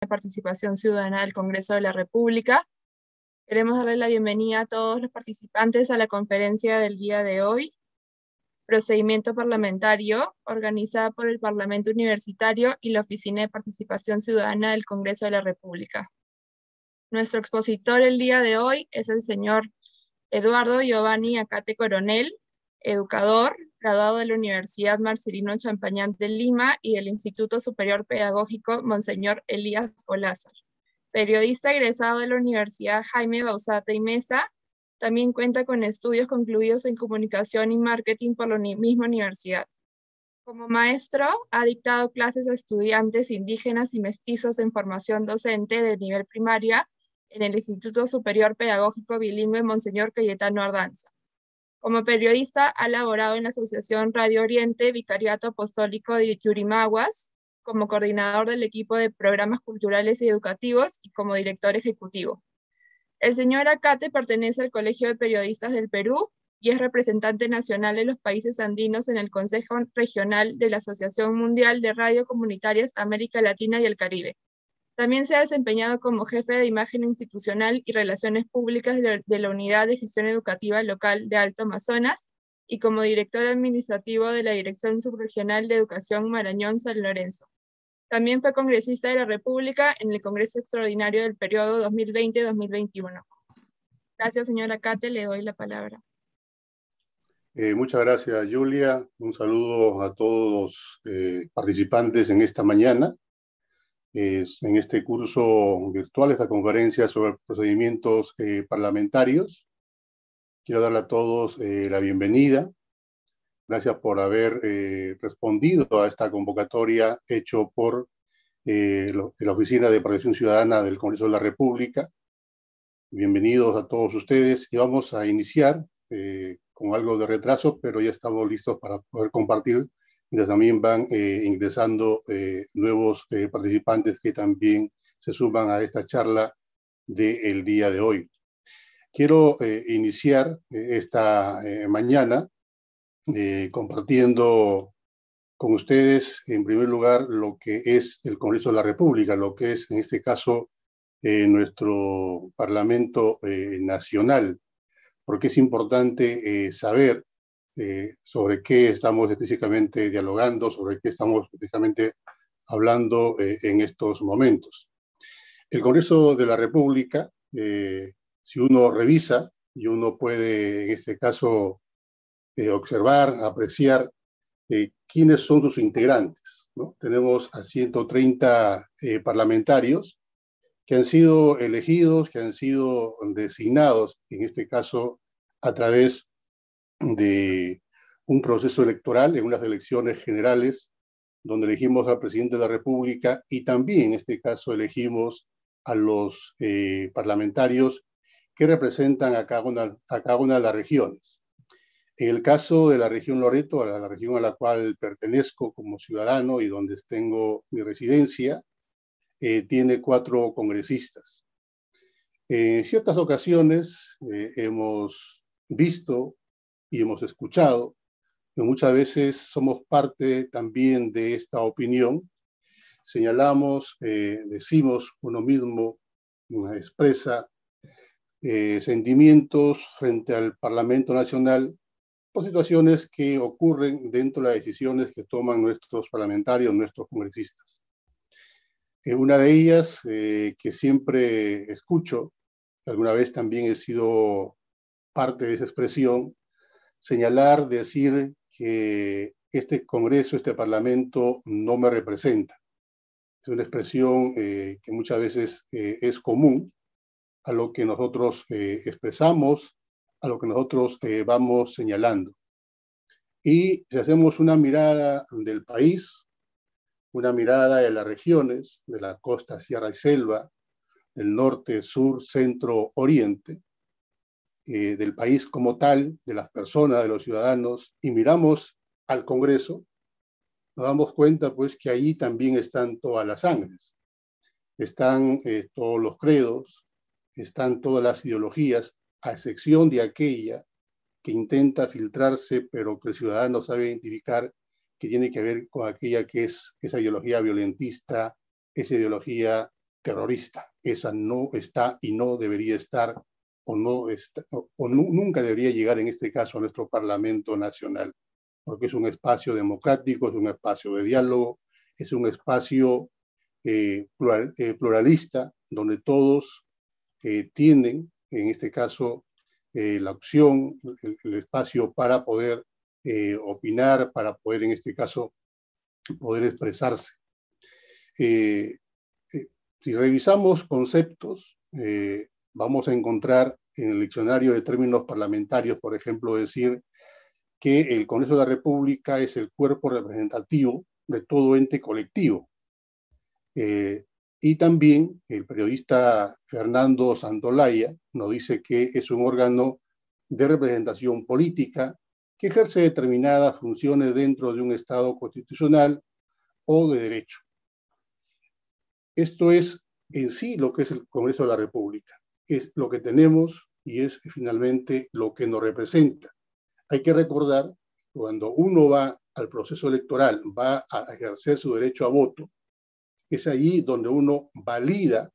de Participación Ciudadana del Congreso de la República. Queremos darle la bienvenida a todos los participantes a la conferencia del día de hoy, Procedimiento Parlamentario, organizada por el Parlamento Universitario y la Oficina de Participación Ciudadana del Congreso de la República. Nuestro expositor el día de hoy es el señor Eduardo Giovanni Acate Coronel, educador, graduado de la Universidad Marcelino Champañán de Lima y del Instituto Superior Pedagógico Monseñor Elías Olázar. Periodista egresado de la Universidad Jaime Bauzata y Mesa, también cuenta con estudios concluidos en Comunicación y Marketing por la misma universidad. Como maestro, ha dictado clases a estudiantes indígenas y mestizos en formación docente de nivel primaria en el Instituto Superior Pedagógico Bilingüe Monseñor Cayetano Ardanza. Como periodista, ha laborado en la Asociación Radio Oriente, Vicariato Apostólico de Yurimaguas, como coordinador del equipo de programas culturales y educativos y como director ejecutivo. El señor Acate pertenece al Colegio de Periodistas del Perú y es representante nacional de los países andinos en el Consejo Regional de la Asociación Mundial de Radio Comunitarias América Latina y el Caribe. También se ha desempeñado como jefe de imagen institucional y relaciones públicas de la Unidad de Gestión Educativa Local de Alto Amazonas y como director administrativo de la Dirección Subregional de Educación Marañón-San Lorenzo. También fue congresista de la República en el Congreso Extraordinario del periodo 2020-2021. Gracias, señora Acate, le doy la palabra. Muchas gracias, Julia. Un saludo a todos los participantes en esta mañana. En este curso virtual, esta conferencia sobre procedimientos parlamentarios. Quiero darle a todos la bienvenida. Gracias por haber respondido a esta convocatoria hecho por la Oficina de Protección Ciudadana del Congreso de la República. Bienvenidos a todos ustedes y vamos a iniciar con algo de retraso, pero ya estamos listos para poder compartir. Mientras también van ingresando nuevos participantes que también se suman a esta charla del día de hoy. Quiero iniciar esta mañana compartiendo con ustedes, en primer lugar, lo que es el Congreso de la República, lo que es, en este caso, nuestro Parlamento Nacional, porque es importante saber sobre qué estamos específicamente dialogando, sobre qué estamos específicamente hablando en estos momentos. El Congreso de la República, si uno revisa, y uno puede en este caso observar, apreciar quiénes son sus integrantes, ¿no? Tenemos a 130 parlamentarios que han sido elegidos, que han sido designados, en este caso a través de un proceso electoral, en unas elecciones generales, donde elegimos al presidente de la República y también, en este caso, elegimos a los parlamentarios que representan a cada una de las regiones. En el caso de la región Loreto, a la región a la cual pertenezco como ciudadano y donde tengo mi residencia, tiene 4 congresistas. En ciertas ocasiones hemos visto y hemos escuchado que muchas veces somos parte también de esta opinión. Señalamos, decimos uno mismo, expresa sentimientos frente al Parlamento Nacional por situaciones que ocurren dentro de las decisiones que toman nuestros parlamentarios, nuestros congresistas. Una de ellas que siempre escucho, alguna vez también he sido parte de esa expresión, señalar, decir que este Congreso, este Parlamento no me representa. Es una expresión que muchas veces es común a lo que nosotros expresamos, a lo que nosotros vamos señalando. Y si hacemos una mirada del país, una mirada de las regiones, de la costa, sierra y selva, del norte, sur, centro, oriente, del país como tal, de las personas, de los ciudadanos, y miramos al Congreso, nos damos cuenta pues que ahí también están todas las sangres, están todos los credos, están todas las ideologías, a excepción de aquella que intenta filtrarse, pero que el ciudadano sabe identificar que tiene que ver con aquella que es esa ideología violentista, esa ideología terrorista. Esa no está y no debería estar nunca debería llegar en este caso a nuestro Parlamento Nacional, porque es un espacio democrático, es un espacio de diálogo, es un espacio pluralista, donde todos tienen, en este caso, la opción, el espacio para poder opinar, para poder, en este caso, poder expresarse. Si revisamos conceptos, vamos a encontrar en el diccionario de términos parlamentarios, por ejemplo, decir que el Congreso de la República es el cuerpo representativo de todo ente colectivo. Y también el periodista Fernando Santolaya nos dice que es un órgano de representación política que ejerce determinadas funciones dentro de un Estado constitucional o de derecho. Esto es en sí lo que es el Congreso de la República. Es lo que tenemos y es finalmente lo que nos representa. Hay que recordar, cuando uno va al proceso electoral, va a ejercer su derecho a voto, es allí donde uno valida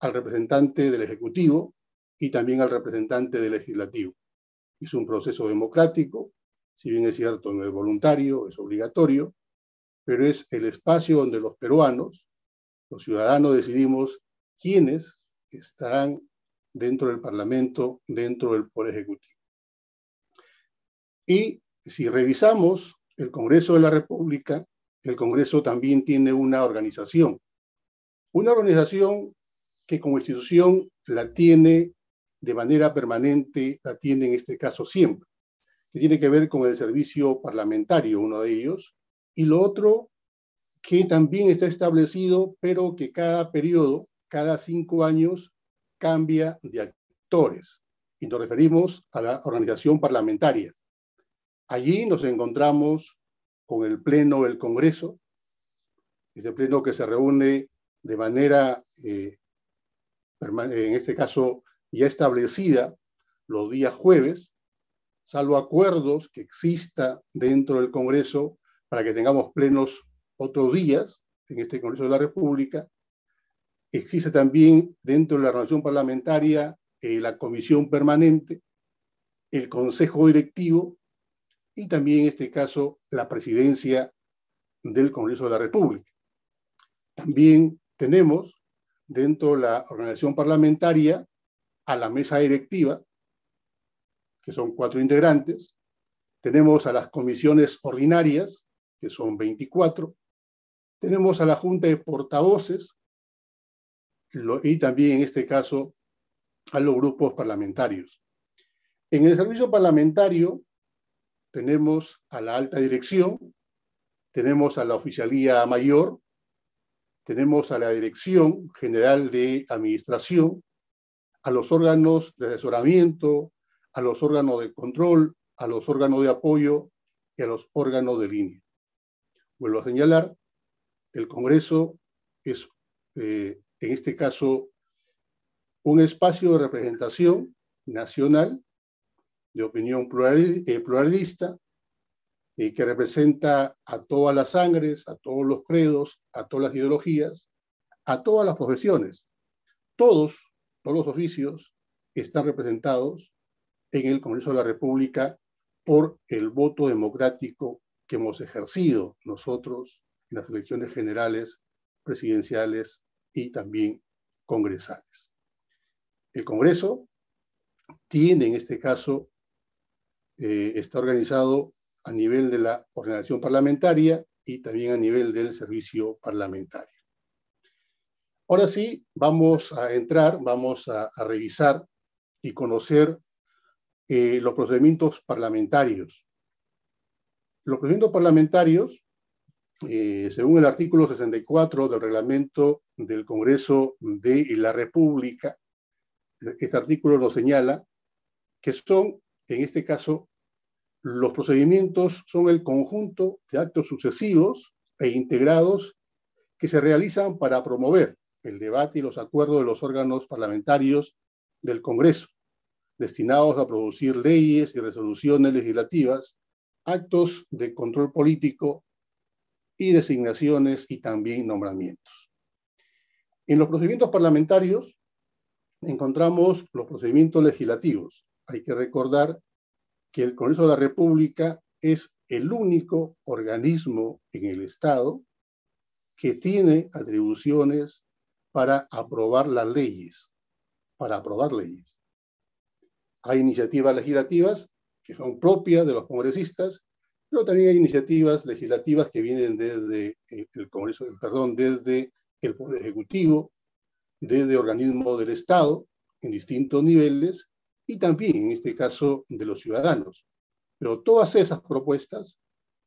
al representante del Ejecutivo y también al representante del Legislativo. Es un proceso democrático, si bien es cierto, no es voluntario, es obligatorio, pero es el espacio donde los peruanos, los ciudadanos, decidimos quiénes estarán dentro del Parlamento, dentro del Poder Ejecutivo. Y si revisamos el Congreso de la República, el Congreso también tiene una organización que como institución la tiene de manera permanente, la tiene en este caso siempre, que tiene que ver con el servicio parlamentario, uno de ellos, y lo otro que también está establecido, pero que cada periodo, cada 5 años, cambia de actores. Y nos referimos a la organización parlamentaria. Allí nos encontramos con el Pleno del Congreso, ese pleno que se reúne de manera, en este caso, ya establecida los días jueves, salvo acuerdos que exista dentro del Congreso para que tengamos plenos otros días en este Congreso de la República. Existe también dentro de la organización parlamentaria la comisión permanente, el consejo directivo y también en este caso la presidencia del Congreso de la República. También tenemos dentro de la organización parlamentaria a la mesa directiva, que son 4 integrantes. Tenemos a las comisiones ordinarias, que son 24. Tenemos a la Junta de Portavoces y también en este caso a los grupos parlamentarios. En el servicio parlamentario tenemos a la alta dirección, tenemos a la oficialía mayor, tenemos a la Dirección General de Administración, a los órganos de asesoramiento, a los órganos de control, a los órganos de apoyo y a los órganos de línea. Vuelvo a señalar, el Congreso es, en este caso, un espacio de representación nacional de opinión pluralista que representa a todas las sangres, a todos los credos, a todas las ideologías, a todas las profesiones. Todos los oficios están representados en el Congreso de la República por el voto democrático que hemos ejercido nosotros en las elecciones generales, presidenciales y también congresales. El Congreso tiene, en este caso, está organizado a nivel de la organización parlamentaria y también a nivel del servicio parlamentario. Ahora sí, vamos a entrar, vamos a revisar y conocer los procedimientos parlamentarios. Los procedimientos parlamentarios, según el artículo 64 del reglamento del Congreso de la República, este artículo nos señala que son, en este caso, los procedimientos son el conjunto de actos sucesivos e integrados que se realizan para promover el debate y los acuerdos de los órganos parlamentarios del Congreso, destinados a producir leyes y resoluciones legislativas, actos de control político y designaciones y también nombramientos. En los procedimientos parlamentarios encontramos los procedimientos legislativos. Hay que recordar que el Congreso de la República es el único organismo en el Estado que tiene atribuciones para aprobar las leyes, Hay iniciativas legislativas que son propias de los congresistas, pero también hay iniciativas legislativas que vienen desde el Congreso, desde el Poder Ejecutivo, desde organismos del Estado en distintos niveles y también, en este caso, de los ciudadanos. Pero todas esas propuestas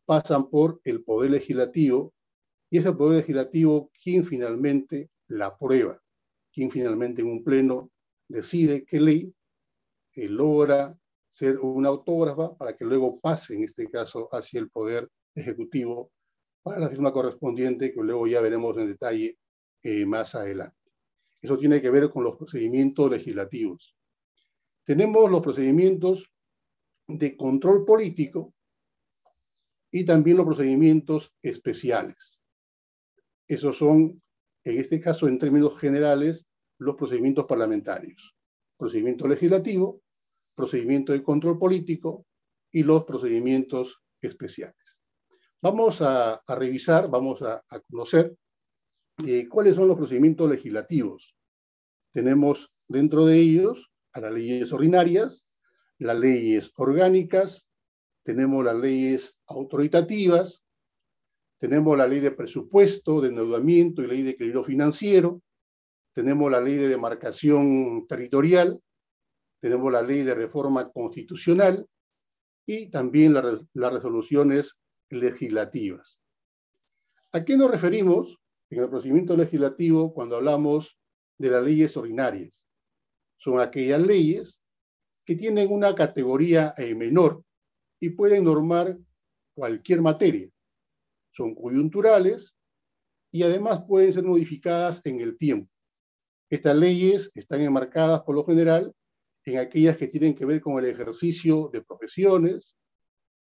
pasan por el Poder Legislativo y ese Poder Legislativo, ¿quién finalmente la aprueba? ¿Quién finalmente en un pleno decide qué ley logra ser una autógrafa para que luego pase, en este caso, hacia el Poder Ejecutivo para la firma correspondiente, que luego ya veremos en detalle más adelante? Eso tiene que ver con los procedimientos legislativos. Tenemos los procedimientos de control político y también los procedimientos especiales. Esos son, en este caso, en términos generales, los procedimientos parlamentarios. Procedimiento legislativo, procedimiento de control político y los procedimientos especiales. Vamos a revisar, vamos a conocer cuáles son los procedimientos legislativos. Tenemos dentro de ellos a las leyes ordinarias, las leyes orgánicas, tenemos las leyes autoritativas, tenemos la ley de presupuesto, de endeudamiento y ley de equilibrio financiero, tenemos la ley de demarcación territorial, tenemos la ley de reforma constitucional y también las resoluciones legislativas. ¿A qué nos referimos en el procedimiento legislativo cuando hablamos de las leyes ordinarias? Son aquellas leyes que tienen una categoría menor y pueden normar cualquier materia. Son coyunturales y además pueden ser modificadas en el tiempo. Estas leyes están enmarcadas por lo general en aquellas que tienen que ver con el ejercicio de profesiones,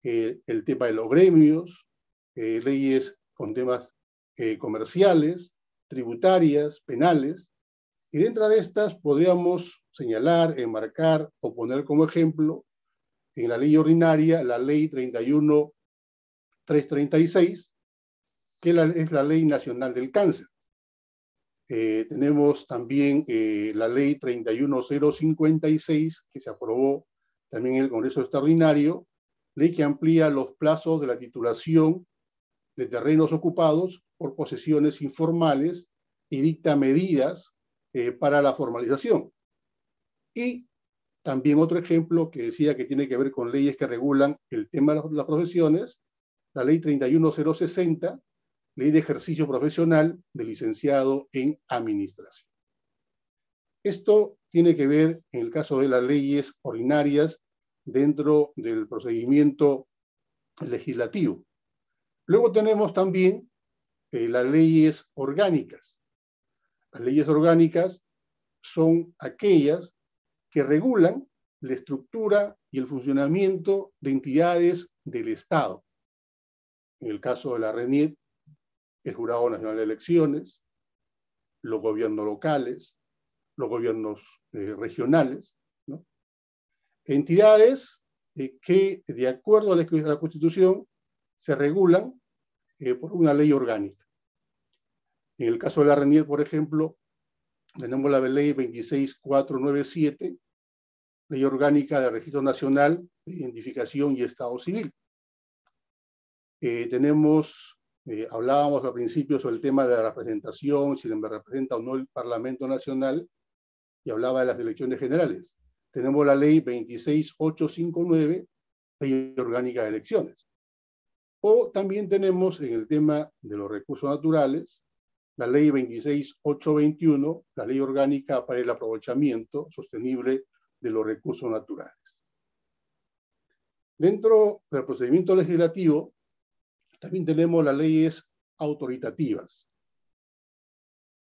el tema de los gremios, leyes con temas comerciales, tributarias, penales, y dentro de estas podríamos señalar, enmarcar o poner como ejemplo en la ley ordinaria la ley 31.336, que es la Ley Nacional del Cáncer. Tenemos también la ley 31.056, que se aprobó también en el Congreso Extraordinario, ley que amplía los plazos de la titulación de terrenos ocupados por posesiones informales y dicta medidas para la formalización. Y también otro ejemplo que decía que tiene que ver con leyes que regulan el tema de las profesiones, la ley 31.060, ley de ejercicio profesional de licenciado en administración. Esto tiene que ver en el caso de las leyes ordinarias dentro del procedimiento legislativo. Luego tenemos también las leyes orgánicas. Las leyes orgánicas son aquellas que regulan la estructura y el funcionamiento de entidades del Estado. En el caso de la RENIEC, el Jurado Nacional de Elecciones, los gobiernos locales, los gobiernos regionales, ¿no? Entidades que, de acuerdo a la Constitución, se regulan por una ley orgánica. En el caso de la RENIEC, por ejemplo, tenemos la ley 26497, Ley Orgánica de Registro Nacional de Identificación y Estado Civil. Hablábamos al principio sobre el tema de la representación, si me representa o no el Parlamento Nacional, y hablaba de las elecciones generales. Tenemos la ley 26859, Ley Orgánica de Elecciones. O también tenemos en el tema de los recursos naturales, la ley 26821, la Ley Orgánica para el Aprovechamiento Sostenible de los Recursos Naturales. Dentro del procedimiento legislativo, también tenemos las leyes autoritativas.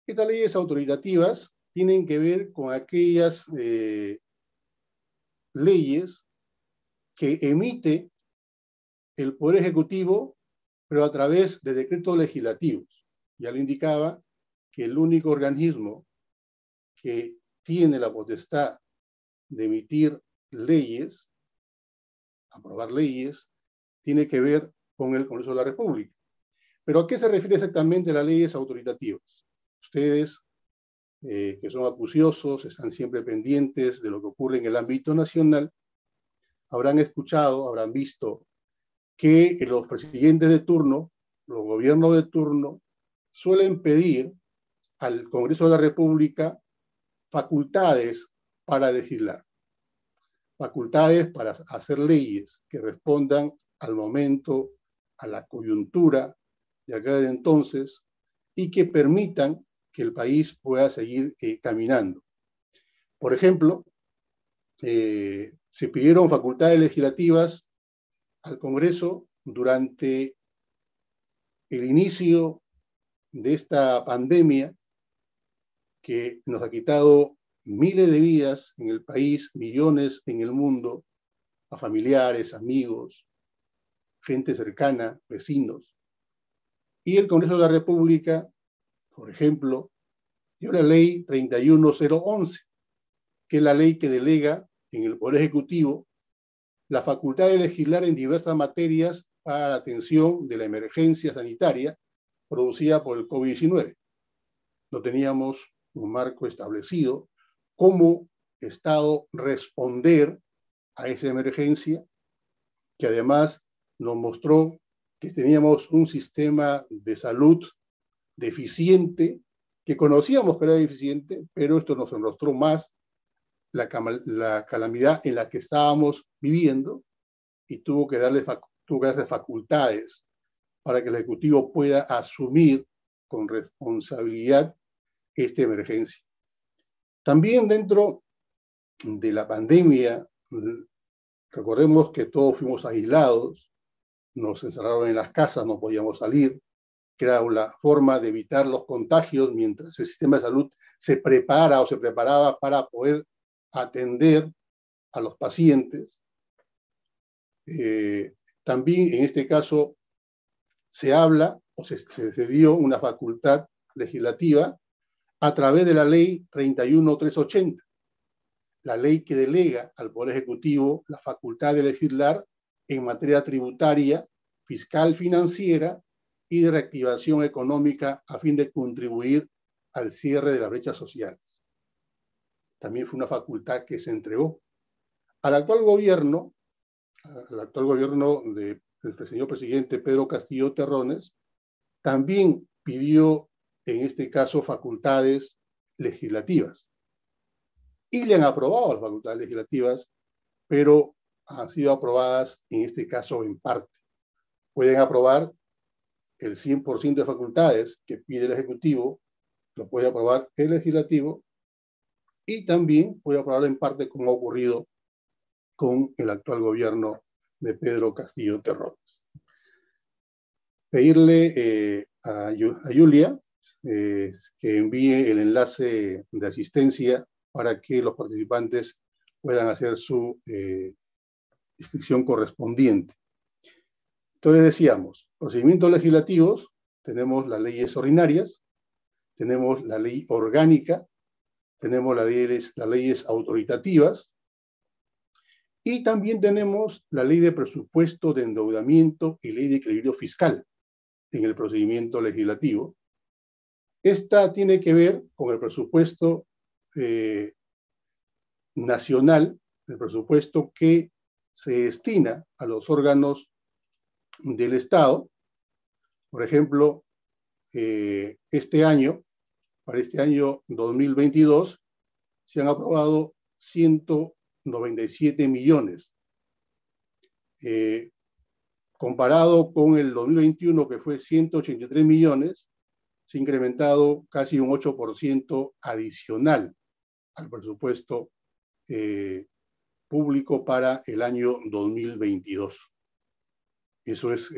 Estas leyes autoritativas tienen que ver con aquellas leyes que emite el Poder Ejecutivo, pero a través de decretos legislativos. Ya lo indicaba, que el único organismo que tiene la potestad de emitir leyes, aprobar leyes, tiene que ver con el Congreso de la República. ¿Pero a qué se refiere exactamente las leyes autoritativas? Ustedes, que son acuciosos, están siempre pendientes de lo que ocurre en el ámbito nacional, habrán escuchado, habrán visto que los presidentes de turno, los gobiernos de turno, suelen pedir al Congreso de la República facultades para legislar, facultades para hacer leyes que respondan al momento, a la coyuntura de acá de entonces, y que permitan que el país pueda seguir caminando. Por ejemplo, se pidieron facultades legislativas al Congreso durante el inicio de esta pandemia que nos ha quitado miles de vidas en el país, millones en el mundo, a familiares, amigos, gente cercana, vecinos. Y el Congreso de la República, por ejemplo, dio la ley 31011, que es la ley que delega en el Poder Ejecutivo la facultad de legislar en diversas materias para la atención de la emergencia sanitaria producida por el COVID-19. No teníamos un marco establecido cómo Estado responder a esa emergencia, que además nos mostró que teníamos un sistema de salud deficiente, que conocíamos que era deficiente, pero esto nos mostró más la calamidad en la que estábamos viviendo y tuvo que darle facultades para que el Ejecutivo pueda asumir con responsabilidad esta emergencia. También dentro de la pandemia, recordemos que todos fuimos aislados, nos encerraron en las casas, no podíamos salir, que era la forma de evitar los contagios mientras el sistema de salud se prepara o se preparaba para poder atender a los pacientes. También en este caso se habla o se dio una facultad legislativa a través de la ley 31380, la ley que delega al Poder Ejecutivo la facultad de legislar en materia tributaria, fiscal, financiera y de reactivación económica a fin de contribuir al cierre de las brechas sociales. También fue una facultad que se entregó al actual gobierno del señor presidente Pedro Castillo Terrones. También pidió, en este caso, facultades legislativas. Y le han aprobado las facultades legislativas, pero han sido aprobadas, en este caso, en parte. Pueden aprobar el 100% de facultades que pide el Ejecutivo, lo puede aprobar el Legislativo, y también puede aprobarlo en parte, como ha ocurrido con el actual gobierno de Pedro Castillo Terrones. Pedirle a Julia que envíe el enlace de asistencia para que los participantes puedan hacer su inscripción correspondiente. Entonces decíamos, procedimientos legislativos, tenemos las leyes ordinarias, tenemos la ley orgánica, tenemos las leyes autoritativas, y también tenemos la ley de presupuesto de endeudamiento y ley de equilibrio fiscal en el procedimiento legislativo. Esta tiene que ver con el presupuesto nacional, el presupuesto que se destina a los órganos del Estado. Por ejemplo, para este año 2022, se han aprobado 197 millones. Comparado con el 2021, que fue 183 millones, se ha incrementado casi un 8% adicional al presupuesto público para el año 2022. Eso es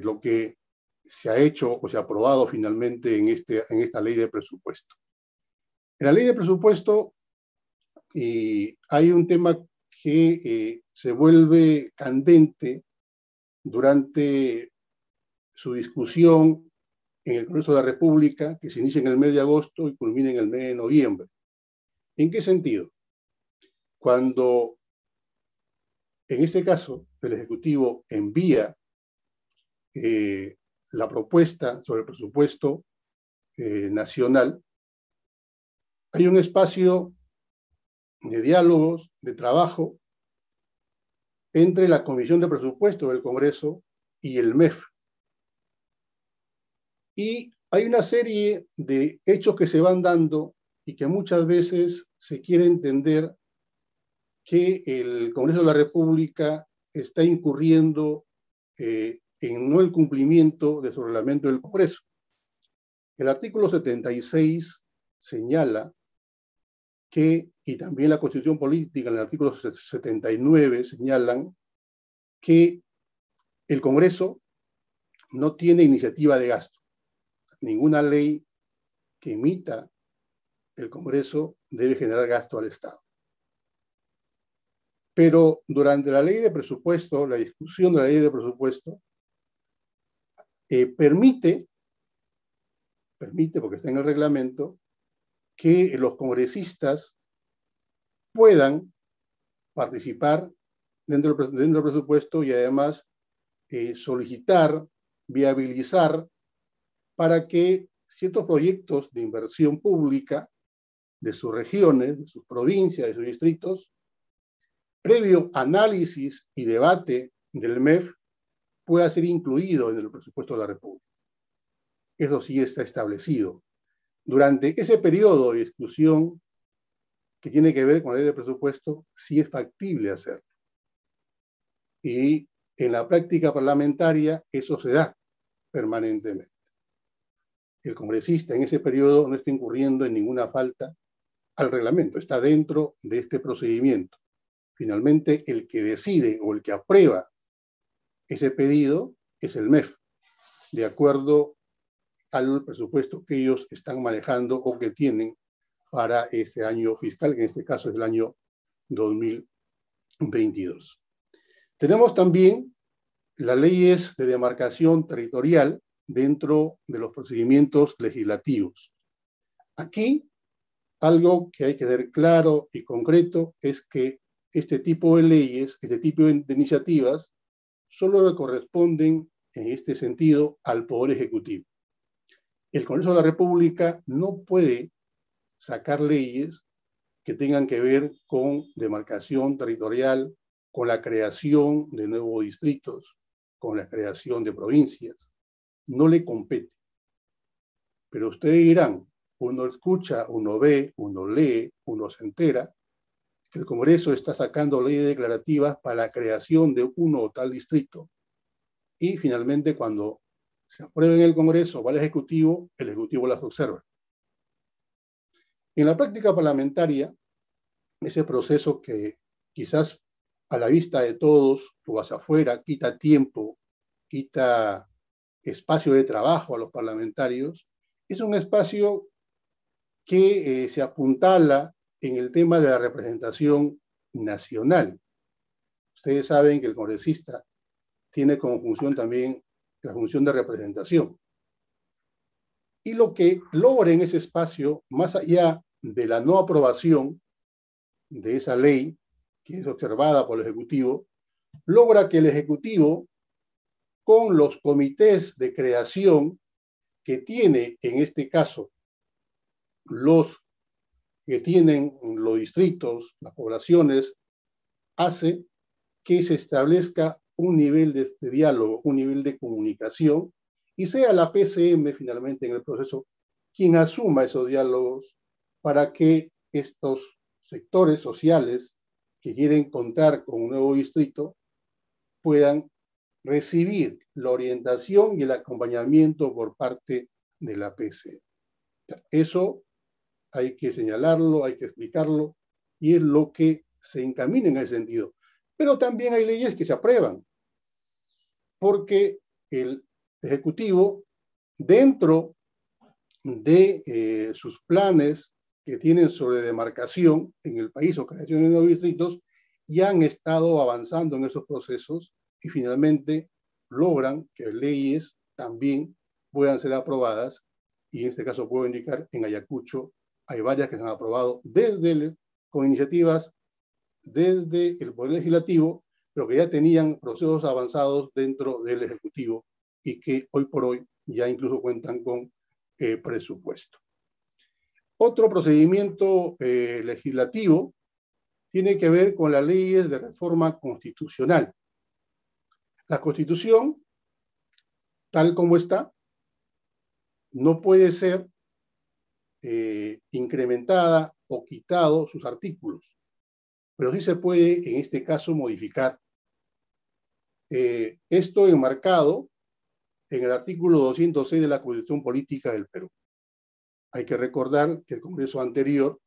lo que se ha hecho o se ha aprobado finalmente en esta ley de presupuesto. En la ley de presupuesto hay un tema que se vuelve candente durante su discusión en el Congreso de la República que se inicia en el mes de agosto y culmina en el mes de noviembre. ¿En qué sentido? Cuando, en este caso, el Ejecutivo envía la propuesta sobre el presupuesto nacional, hay un espacio de diálogos, de trabajo entre la Comisión de Presupuesto del Congreso y el MEF. Y hay una serie de hechos que se van dando y que muchas veces se quiere entender que el Congreso de la República está incurriendo en no el cumplimiento de su reglamento del Congreso. El artículo 76 señala que, y también la Constitución Política en el artículo 79 señalan que el Congreso no tiene iniciativa de gasto. Ninguna ley que emita el Congreso debe generar gasto al Estado. Pero durante la ley de presupuesto, la discusión de la ley de presupuesto, permite, porque está en el reglamento, que los congresistas puedan participar dentro del presupuesto y además solicitar, viabilizar para que ciertos proyectos de inversión pública de sus regiones, de sus provincias, de sus distritos, previo análisis y debate del MEF, pueda ser incluido en el presupuesto de la República. Eso sí está establecido. Durante ese periodo de discusión que tiene que ver con la ley de presupuesto, sí es factible hacerlo. Y en la práctica parlamentaria eso se da permanentemente. El congresista en ese periodo no está incurriendo en ninguna falta al reglamento, está dentro de este procedimiento. Finalmente, el que decide o el que aprueba ese pedido es el MEF, de acuerdo al presupuesto que ellos están manejando o que tienen para este año fiscal, que en este caso es el año 2022. Tenemos también las leyes de demarcación territorial dentro de los procedimientos legislativos. Aquí, algo que hay que tener claro y concreto es que este tipo de leyes, este tipo de iniciativas, solo le corresponden en este sentido al Poder Ejecutivo. El Congreso de la República no puede sacar leyes que tengan que ver con demarcación territorial, con la creación de nuevos distritos, con la creación de provincias. No le compete. Pero ustedes dirán, uno escucha, uno ve, uno lee, uno se entera que el Congreso está sacando leyes declarativas para la creación de uno o tal distrito. Y finalmente, cuando se aprueba en el Congreso, va al Ejecutivo, el Ejecutivo las observa. En la práctica parlamentaria, ese proceso que quizás a la vista de todos, o hacia afuera, quita tiempo, quita espacio de trabajo a los parlamentarios, es un espacio que se apuntala en el tema de la representación nacional. Ustedes saben que el congresista tiene como función también la función de representación. Y lo que logra en ese espacio, más allá de la no aprobación de esa ley, que es observada por el Ejecutivo, logra que el Ejecutivo, con los comités de creación que tiene, en este caso, los que tienen los distritos, las poblaciones, hace que se establezca un nivel de diálogo, un nivel de comunicación, y sea la PCM finalmente en el proceso quien asuma esos diálogos para que estos sectores sociales que quieren contar con un nuevo distrito puedan recibir la orientación y el acompañamiento por parte de la PCM. Eso hay que señalarlo, hay que explicarlo, y es lo que se encamina en ese sentido. Pero también hay leyes que se aprueban, porque el Ejecutivo, dentro de sus planes que tienen sobre demarcación en el país o creación de nuevos distritos, ya han estado avanzando en esos procesos y finalmente logran que leyes también puedan ser aprobadas, y en este caso puedo indicar, en Ayacucho hay varias que se han aprobado con iniciativas desde el Poder Legislativo, pero que ya tenían procesos avanzados dentro del Ejecutivo y que hoy por hoy ya incluso cuentan con presupuesto. Otro procedimiento legislativo tiene que ver con las leyes de reforma constitucional. La Constitución, tal como está, no puede ser incrementada o quitado sus artículos, pero sí se puede, en este caso, modificar. Esto enmarcado en el artículo 206 de la Constitución Política del Perú. Hay que recordar que el Congreso anterior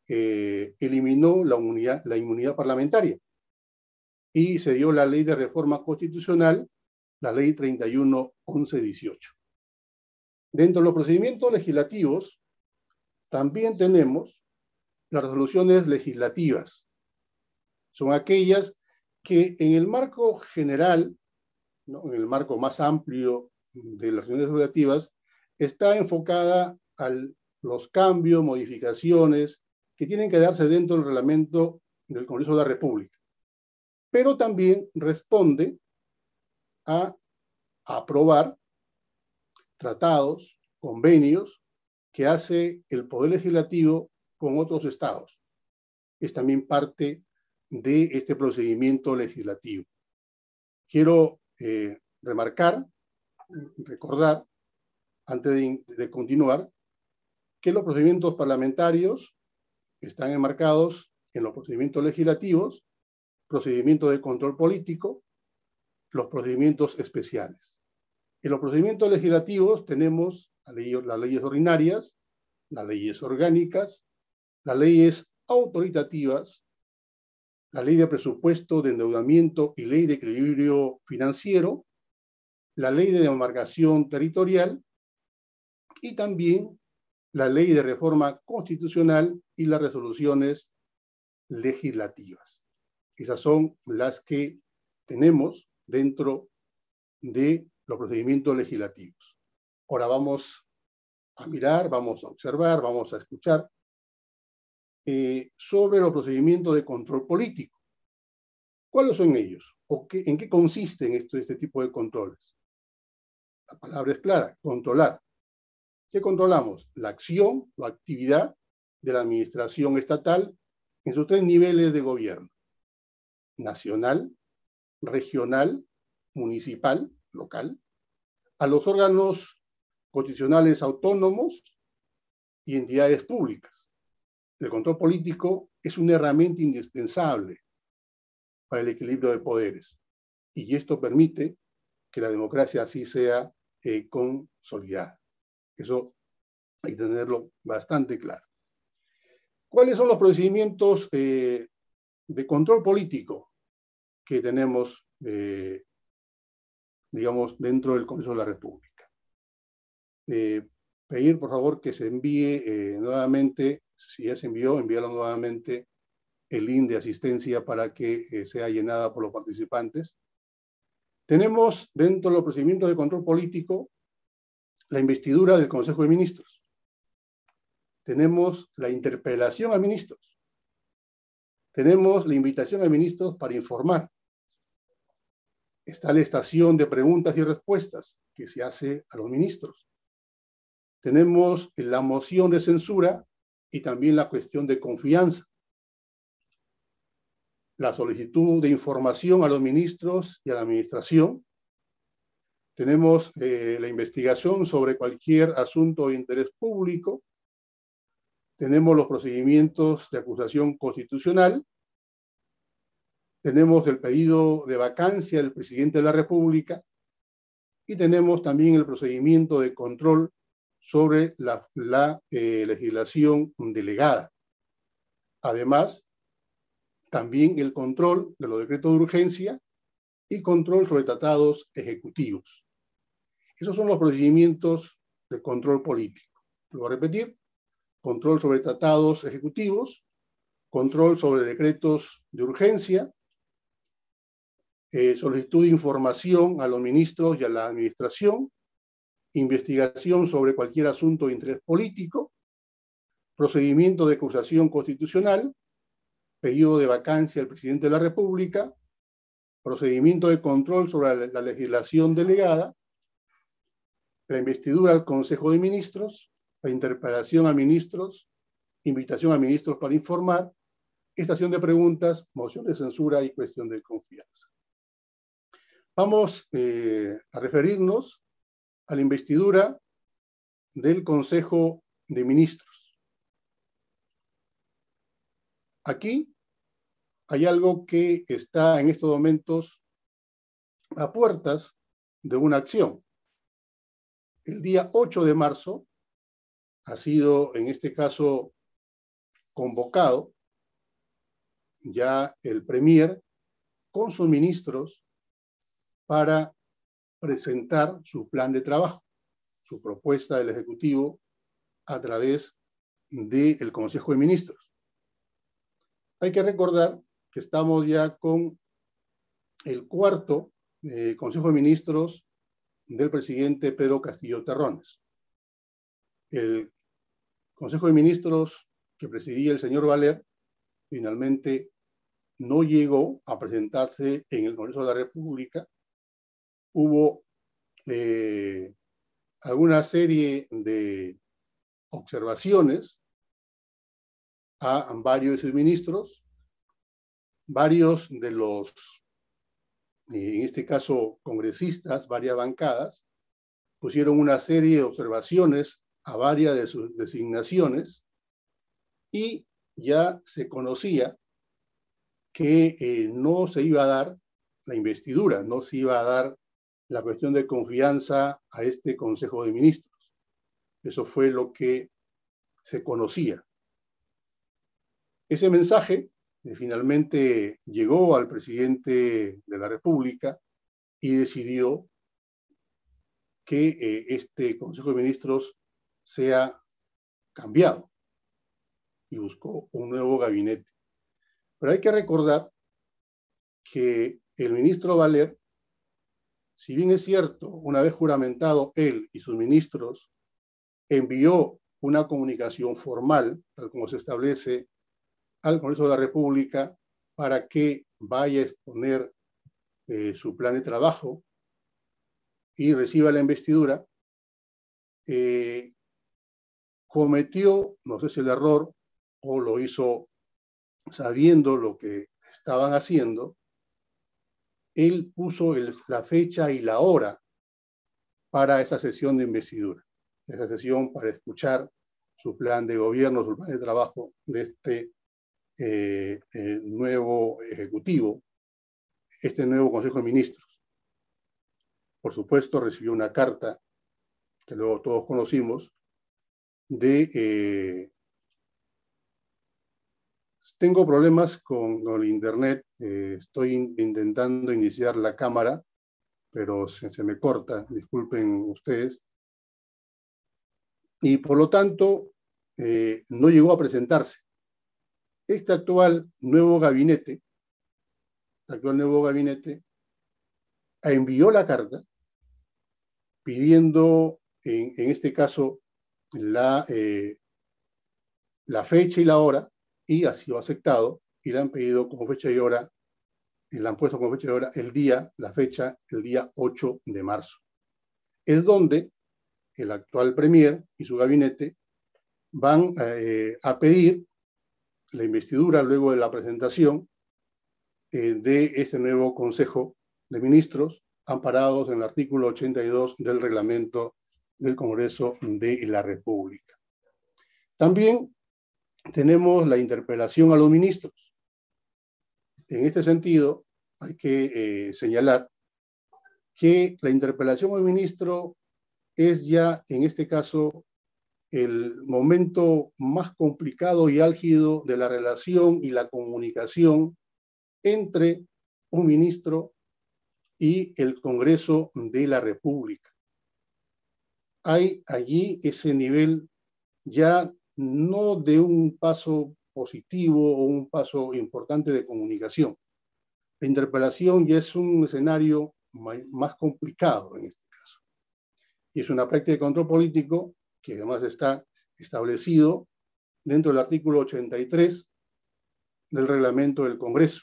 eliminó la inmunidad parlamentaria y se dio la ley de reforma constitucional, la ley 31-11-18. Dentro de los procedimientos legislativos también tenemos las resoluciones legislativas. Son aquellas que en el marco general, ¿no?, en el marco más amplio de las resoluciones legislativas, está enfocada a los cambios, modificaciones que tienen que darse dentro del reglamento del Congreso de la República. Pero también responde a aprobar tratados, convenios que hace el Poder Legislativo con otros estados. Es también parte de este procedimiento legislativo. Quiero recordar, antes de continuar, que los procedimientos parlamentarios están enmarcados en los procedimientos legislativos, procedimientos de control político, los procedimientos especiales. En los procedimientos legislativos tenemos las leyes ordinarias, las leyes orgánicas, las leyes autoritativas, la ley de presupuesto, de endeudamiento y ley de equilibrio financiero, la ley de demarcación territorial y también la ley de reforma constitucional y las resoluciones legislativas. Esas son las que tenemos dentro de los procedimientos legislativos. Ahora vamos a mirar, vamos a observar, vamos a escuchar sobre los procedimientos de control político. ¿Cuáles son ellos? ¿O en qué consisten este tipo de controles? La palabra es clara, controlar. ¿Qué controlamos? La acción o actividad de la administración estatal en sus tres niveles de gobierno: nacional, regional, municipal, local, a los órganos constitucionales autónomos y entidades públicas. El control político es una herramienta indispensable para el equilibrio de poderes, y esto permite que la democracia así sea consolidada. Eso hay que tenerlo bastante claro. ¿Cuáles son los procedimientos de control político que tenemos, digamos, dentro del Congreso de la República? Pedir, por favor, que se envíe nuevamente, si ya se envió, envíalo nuevamente, el link de asistencia para que sea llenada por los participantes. Tenemos dentro de los procedimientos de control político la investidura del Consejo de Ministros. Tenemos la interpelación a ministros. Tenemos la invitación a ministros para informar. Está la estación de preguntas y respuestas que se hace a los ministros. Tenemos la moción de censura y también la cuestión de confianza. La solicitud de información a los ministros y a la administración. Tenemos la investigación sobre cualquier asunto de interés público. Tenemos los procedimientos de acusación constitucional. Tenemos el pedido de vacancia del presidente de la República. Y tenemos también el procedimiento de control sobre la legislación delegada. Además, también el control de los decretos de urgencia y control sobre tratados ejecutivos. Esos son los procedimientos de control político. Lo voy a repetir: control sobre tratados ejecutivos, control sobre decretos de urgencia, solicitud de información a los ministros y a la administración, investigación sobre cualquier asunto de interés político, procedimiento de acusación constitucional, pedido de vacancia al presidente de la República, procedimiento de control sobre la legislación delegada, la investidura al Consejo de Ministros, la interpelación a ministros, invitación a ministros para informar, estación de preguntas, moción de censura y cuestión de confianza. Vamos a referirnos a la investidura del Consejo de Ministros. Aquí hay algo que está en estos momentos a puertas de una acción. El día 8 de marzo ha sido, en este caso, convocado ya el Premier con sus ministros para presentar su plan de trabajo, su propuesta del Ejecutivo a través del Consejo de Ministros. Hay que recordar que estamos ya con el cuarto Consejo de Ministros del presidente Pedro Castillo Terrones. El Consejo de Ministros que presidía el señor Valer finalmente no llegó a presentarse en el Congreso de la República. Hubo alguna serie de observaciones a varios de sus ministros, varios de los, en este caso, congresistas, varias bancadas, pusieron una serie de observaciones a varias de sus designaciones y ya se conocía que no se iba a dar la investidura, no se iba a dar la cuestión de confianza a este Consejo de Ministros. Eso fue lo que se conocía. Ese mensaje finalmente llegó al presidente de la República y decidió que este Consejo de Ministros sea cambiado y buscó un nuevo gabinete. Pero hay que recordar que el ministro Valer, si bien es cierto, una vez juramentado él y sus ministros, envió una comunicación formal, tal como se establece, al Congreso de la República para que vaya a exponer su plan de trabajo y reciba la investidura, cometió, no sé si el error o lo hizo sabiendo lo que estaban haciendo, él puso la fecha y la hora para esa sesión de investidura, esa sesión para escuchar su plan de gobierno, su plan de trabajo de este nuevo Ejecutivo, este nuevo Consejo de Ministros. Por supuesto, recibió una carta que luego todos conocimos de tengo problemas con el internet, estoy intentando iniciar la cámara, pero se me corta, disculpen ustedes. Y por lo tanto, no llegó a presentarse. Este actual nuevo gabinete envió la carta pidiendo, en este caso, la fecha y la hora, y ha sido aceptado, y le han pedido como fecha y hora, y le han puesto como fecha y hora el día 8 de marzo. Es donde el actual Premier y su gabinete van a pedir la investidura luego de la presentación de este nuevo Consejo de Ministros, amparados en el artículo 82 del reglamento del Congreso de la República. También tenemos la interpelación a los ministros. En este sentido, hay que señalar que la interpelación al ministro es ya, en este caso, el momento más complicado y álgido de la relación y la comunicación entre un ministro y el Congreso de la República. Hay allí ese nivel ya no de un paso positivo o un paso importante de comunicación. La interpelación ya es un escenario más complicado en este caso. Y es una práctica de control político que además está establecido dentro del artículo 83 del reglamento del Congreso.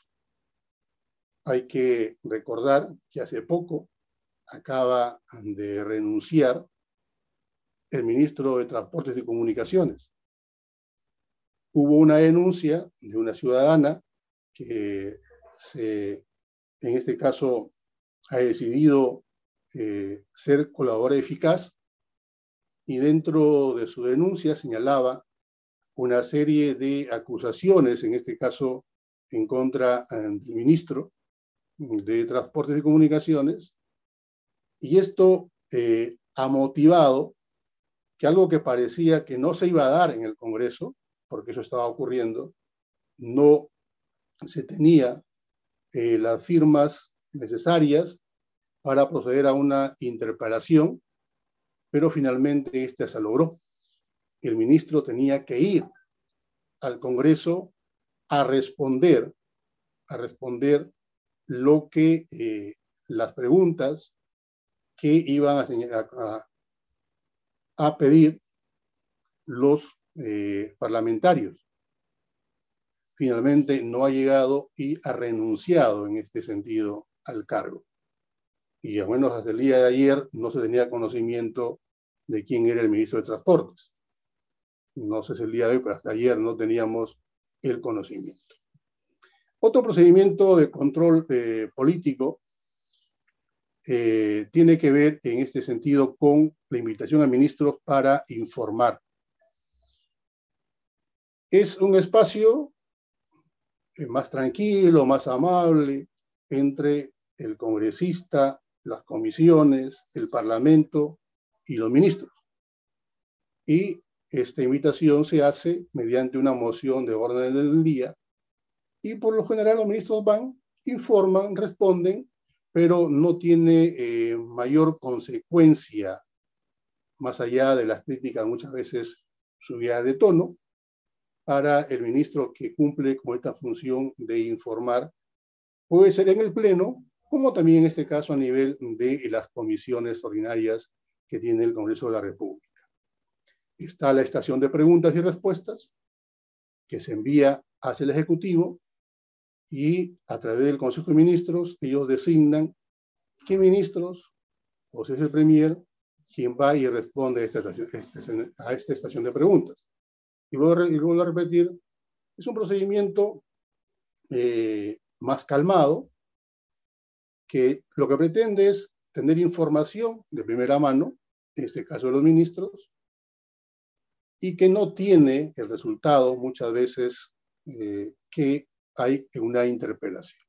Hay que recordar que hace poco acaba de renunciar el ministro de Transportes y Comunicaciones. Hubo una denuncia de una ciudadana que en este caso ha decidido ser colaboradora eficaz, y dentro de su denuncia señalaba una serie de acusaciones, en este caso en contra del ministro de Transportes y Comunicaciones, y esto ha motivado que algo que parecía que no se iba a dar en el Congreso, porque eso estaba ocurriendo, no se tenía las firmas necesarias para proceder a una interpelación, pero finalmente esta se logró. El ministro tenía que ir al Congreso a responder lo que las preguntas que iban a pedir los parlamentarios. Finalmente no ha llegado y ha renunciado en este sentido al cargo. Y al menos hasta el día de ayer no se tenía conocimiento de quién era el ministro de Transportes. No sé si el día de hoy, pero hasta ayer no teníamos el conocimiento. Otro procedimiento de control político tiene que ver en este sentido con la invitación a ministros para informar. Es un espacio más tranquilo, más amable entre el congresista, las comisiones, el Parlamento y los ministros. Y esta invitación se hace mediante una moción de orden del día, y por lo general los ministros van, informan, responden, pero no tiene mayor consecuencia, más allá de las críticas muchas veces subidas de tono, para el ministro que cumple con esta función de informar. Puede ser en el Pleno, como también en este caso a nivel de las comisiones ordinarias que tiene el Congreso de la República. Está la estación de preguntas y respuestas, que se envía hacia el Ejecutivo, y a través del Consejo de Ministros ellos designan qué ministros, o si es el Premier, quien va y responde a esta estación de preguntas. Y luego a repetir, es un procedimiento más calmado, que lo que pretende es tener información de primera mano, en este caso de los ministros, y que no tiene el resultado muchas veces que hay en una interpelación.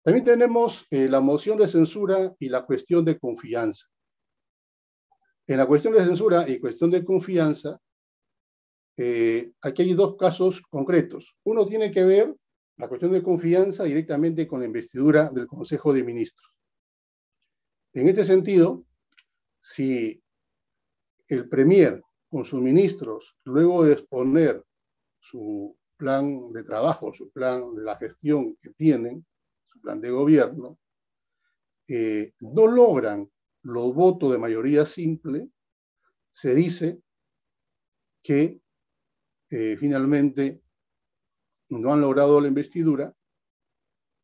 También tenemos la moción de censura y la cuestión de confianza. En la cuestión de censura y cuestión de confianza, aquí hay dos casos concretos. Uno tiene que ver la cuestión de confianza directamente con la investidura del Consejo de Ministros. En este sentido, si el Premier con sus ministros, luego de exponer su plan de trabajo, su plan de la gestión que tienen, su plan de gobierno, no logran los votos de mayoría simple, se dice que finalmente no han logrado la investidura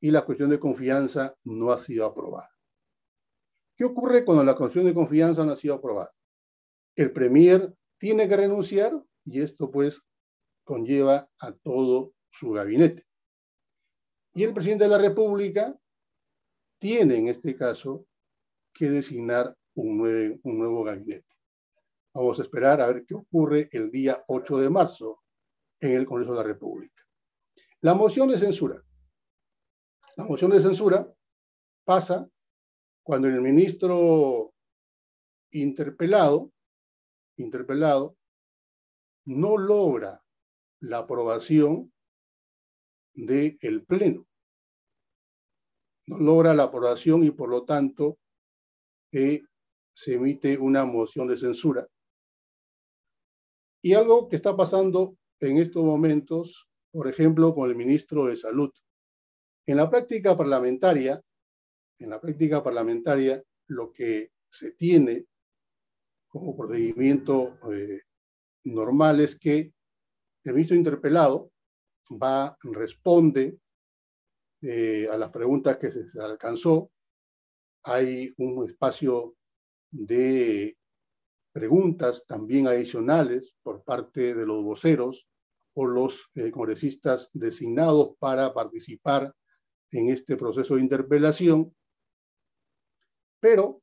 y la cuestión de confianza no ha sido aprobada. ¿Qué ocurre cuando la cuestión de confianza no ha sido aprobada? El Premier tiene que renunciar, y esto pues conlleva a todo su gabinete. Y el presidente de la República tiene en este caso que designar un nuevo gabinete. Vamos a esperar a ver qué ocurre el día 8 de marzo en el Congreso de la República. La moción de censura. La moción de censura pasa cuando el ministro interpelado no logra la aprobación del Pleno. No logra la aprobación y por lo tanto se emite una moción de censura. Y algo que está pasando en estos momentos, por ejemplo, con el ministro de Salud. En la práctica parlamentaria, lo que se tiene como procedimiento normal es que el ministro interpelado responde a las preguntas que se alcanzó. Hay un espacio de preguntas también adicionales por parte de los voceros o los congresistas designados para participar en este proceso de interpelación, pero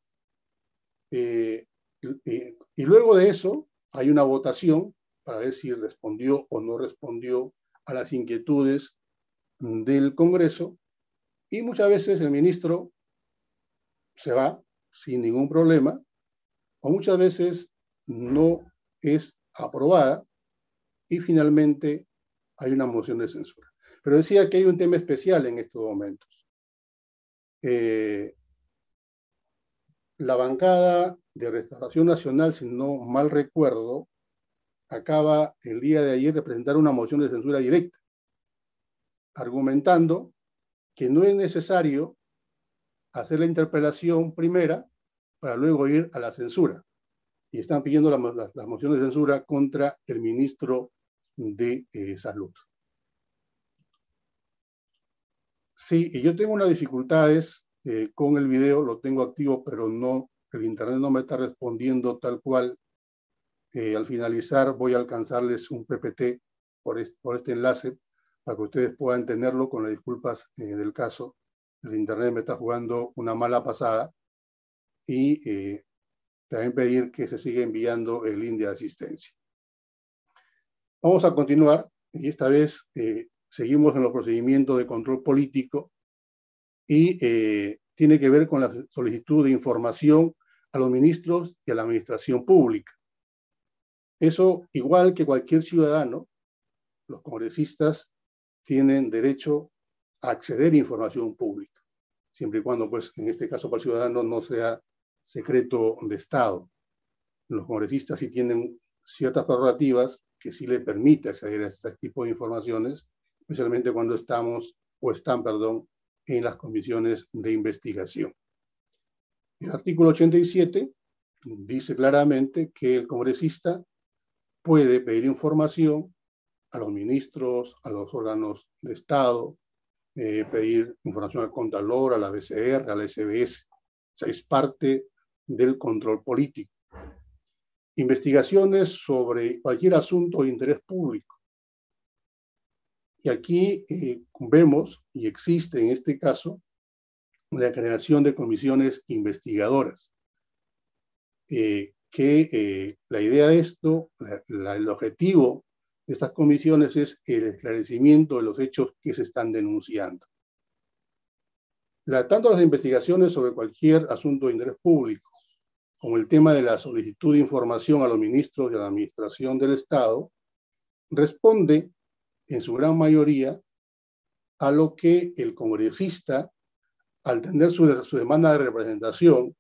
y luego de eso hay una votación para ver si respondió o no respondió a las inquietudes del Congreso, y muchas veces el ministro se va sin ningún problema, o muchas veces no es aprobada y finalmente hay una moción de censura. Pero decía que hay un tema especial en estos momentos. La bancada de Restauración Nacional, si no mal recuerdo, acaba el día de ayer de presentar una moción de censura directa, argumentando que no es necesario hacer la interpelación primera para luego ir a la censura. Y están pidiendo la moción de censura contra el ministro de Salud. Sí, y yo tengo unas dificultades con el video, lo tengo activo, pero no, el internet no me está respondiendo tal cual. Al finalizar voy a alcanzarles un PPT por este enlace para que ustedes puedan tenerlo, con las disculpas del caso. El internet me está jugando una mala pasada y también pedir que se siga enviando el link de asistencia. Vamos a continuar, y esta vez seguimos en los procedimientos de control político y tiene que ver con la solicitud de información a los ministros y a la administración pública. Eso, igual que cualquier ciudadano, los congresistas tienen derecho a acceder a información pública, siempre y cuando, pues, en este caso para el ciudadano no sea secreto de Estado. Los congresistas sí tienen ciertas prerrogativas que sí le permite acceder a este tipo de informaciones, especialmente cuando están, en las comisiones de investigación. El artículo 87 dice claramente que el congresista puede pedir información a los ministros, a los órganos de Estado, pedir información al Contralor, a la BCR, a la SBS. O sea, es parte del control político. Investigaciones sobre cualquier asunto de interés público. Y aquí vemos, y existe en este caso, la creación de comisiones investigadoras. La idea de esto, el objetivo de estas comisiones es el esclarecimiento de los hechos que se están denunciando. Tanto las investigaciones sobre cualquier asunto de interés público, como el tema de la solicitud de información a los ministros y a la administración del Estado, responde en su gran mayoría a lo que el congresista, al tener su demanda de representación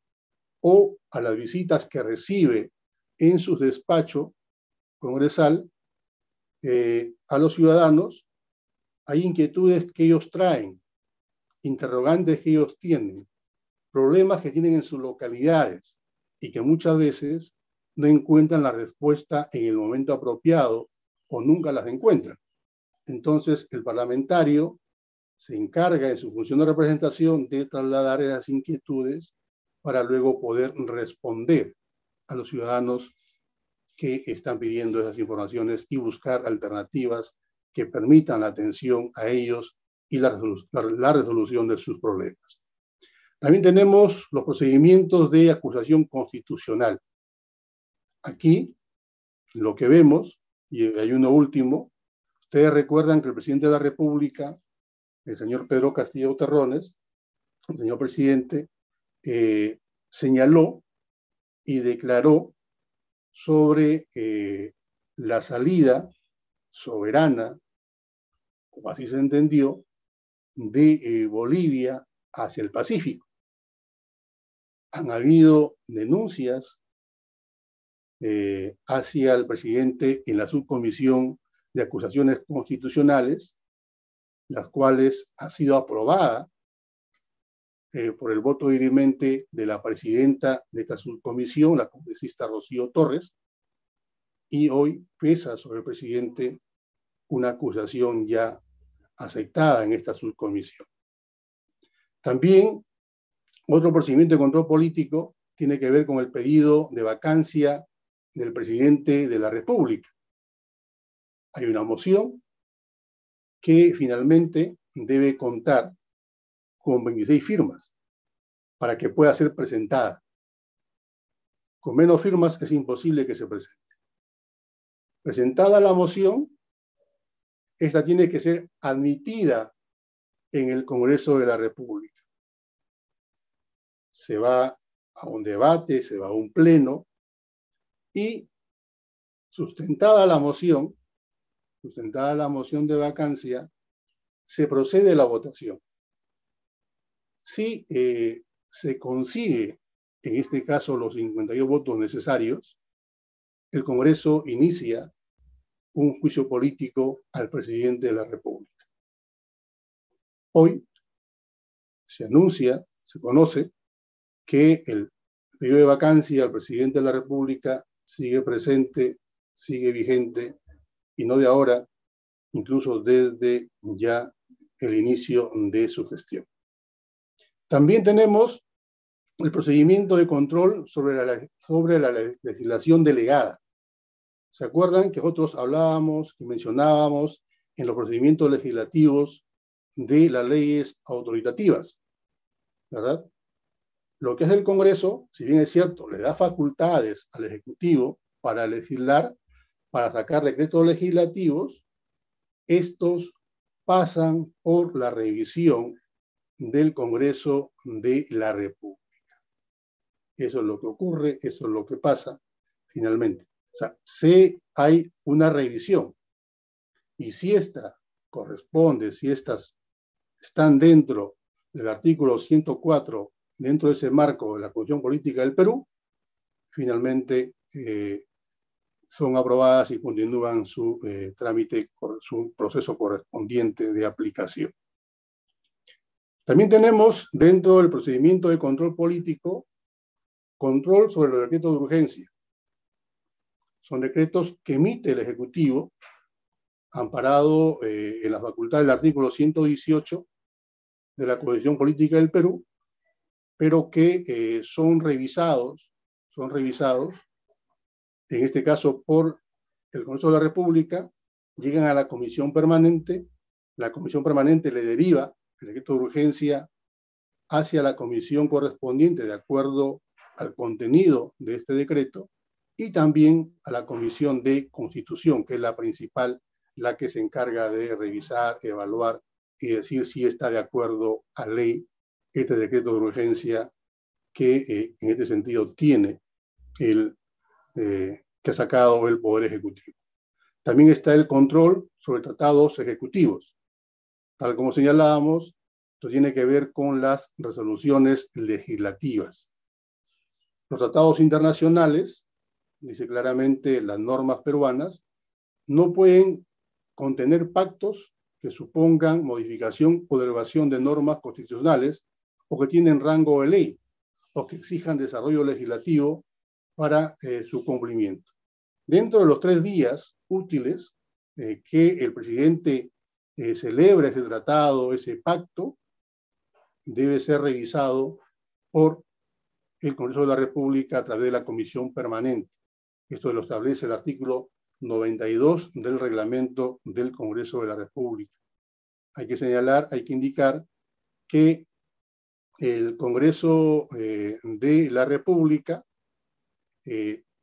o a las visitas que recibe en su despacho congresal, a los ciudadanos, hay inquietudes que ellos traen, interrogantes que ellos tienen, problemas que tienen en sus localidades y que muchas veces no encuentran la respuesta en el momento apropiado o nunca las encuentran. Entonces, el parlamentario se encarga en su función de representación de trasladar esas inquietudes para luego poder responder a los ciudadanos que están pidiendo esas informaciones y buscar alternativas que permitan la atención a ellos y la resolución de sus problemas. También tenemos los procedimientos de acusación constitucional. Aquí lo que vemos, y hay uno último, ustedes recuerdan que el presidente de la República, el señor Pedro Castillo Terrones, el señor presidente, señaló y declaró sobre la salida soberana, como así se entendió, de Bolivia hacia el Pacífico. Han habido denuncias hacia el presidente en la subcomisión de acusaciones constitucionales, las cuales ha sido aprobada por el voto dirimente de la presidenta de esta subcomisión, la congresista Rocío Torres, y hoy pesa sobre el presidente una acusación ya aceptada en esta subcomisión. También otro procedimiento de control político tiene que ver con el pedido de vacancia del presidente de la República. Hay una moción que finalmente debe contar con 26 firmas para que pueda ser presentada. Con menos firmas es imposible que se presente. Presentada la moción, esta tiene que ser admitida en el Congreso de la República. Se va a un debate, se va a un pleno y sustentada la moción de vacancia, se procede a la votación. Si se consigue, en este caso, los 52 votos necesarios, el Congreso inicia un juicio político al presidente de la República. Hoy se anuncia, se conoce, que el periodo de vacancia al presidente de la República sigue presente, sigue vigente, y no de ahora, incluso desde ya el inicio de su gestión. También tenemos el procedimiento de control sobre la legislación delegada. ¿Se acuerdan que nosotros hablábamos y mencionábamos en los procedimientos legislativos de las leyes autoritativas? ¿Verdad? Lo que es el Congreso, si bien es cierto, le da facultades al Ejecutivo para legislar, para sacar decretos legislativos, estos pasan por la revisión del Congreso de la República. Eso es lo que ocurre, eso es lo que pasa finalmente. O sea, hay una revisión. Y si esta corresponde, si estas están dentro del artículo 104, dentro de ese marco de la Constitución Política del Perú, finalmente son aprobadas y continúan su trámite, su proceso correspondiente de aplicación. También tenemos dentro del procedimiento de control político, control sobre los decretos de urgencia. Son decretos que emite el Ejecutivo, amparado en la facultad del artículo 118 de la Constitución Política del Perú, pero que son revisados, en este caso por el Congreso de la República, llegan a la Comisión Permanente, la Comisión Permanente le deriva el decreto de urgencia hacia la comisión correspondiente de acuerdo al contenido de este decreto y también a la Comisión de Constitución, que es la principal, la que se encarga de revisar, evaluar y decir si está de acuerdo a ley este decreto de urgencia que en este sentido tiene que ha sacado el Poder Ejecutivo. También está el control sobre tratados ejecutivos. Tal como señalábamos, esto tiene que ver con las resoluciones legislativas. Los tratados internacionales, dice claramente las normas peruanas, no pueden contener pactos que supongan modificación o derogación de normas constitucionales o que tienen rango de ley o que exijan desarrollo legislativo para su cumplimiento. Dentro de los 3 días útiles que el presidente celebra ese tratado, ese pacto, debe ser revisado por el Congreso de la República a través de la Comisión Permanente. Esto lo establece el artículo 92 del reglamento del Congreso de la República. Hay que señalar, hay que indicar que el Congreso de la República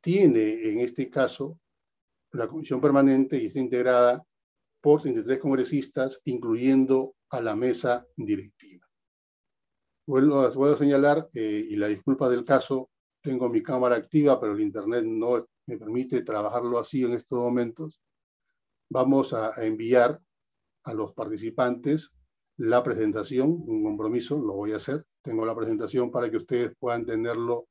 tiene en este caso la Comisión Permanente y está integrada por 33 congresistas, incluyendo a la mesa directiva. Vuelvo a señalar, y la disculpa del caso, tengo mi cámara activa, pero el internet no me permite trabajarlo así en estos momentos. Vamos a enviar a los participantes la presentación, un compromiso, lo voy a hacer. Tengo la presentación para que ustedes puedan tenerlo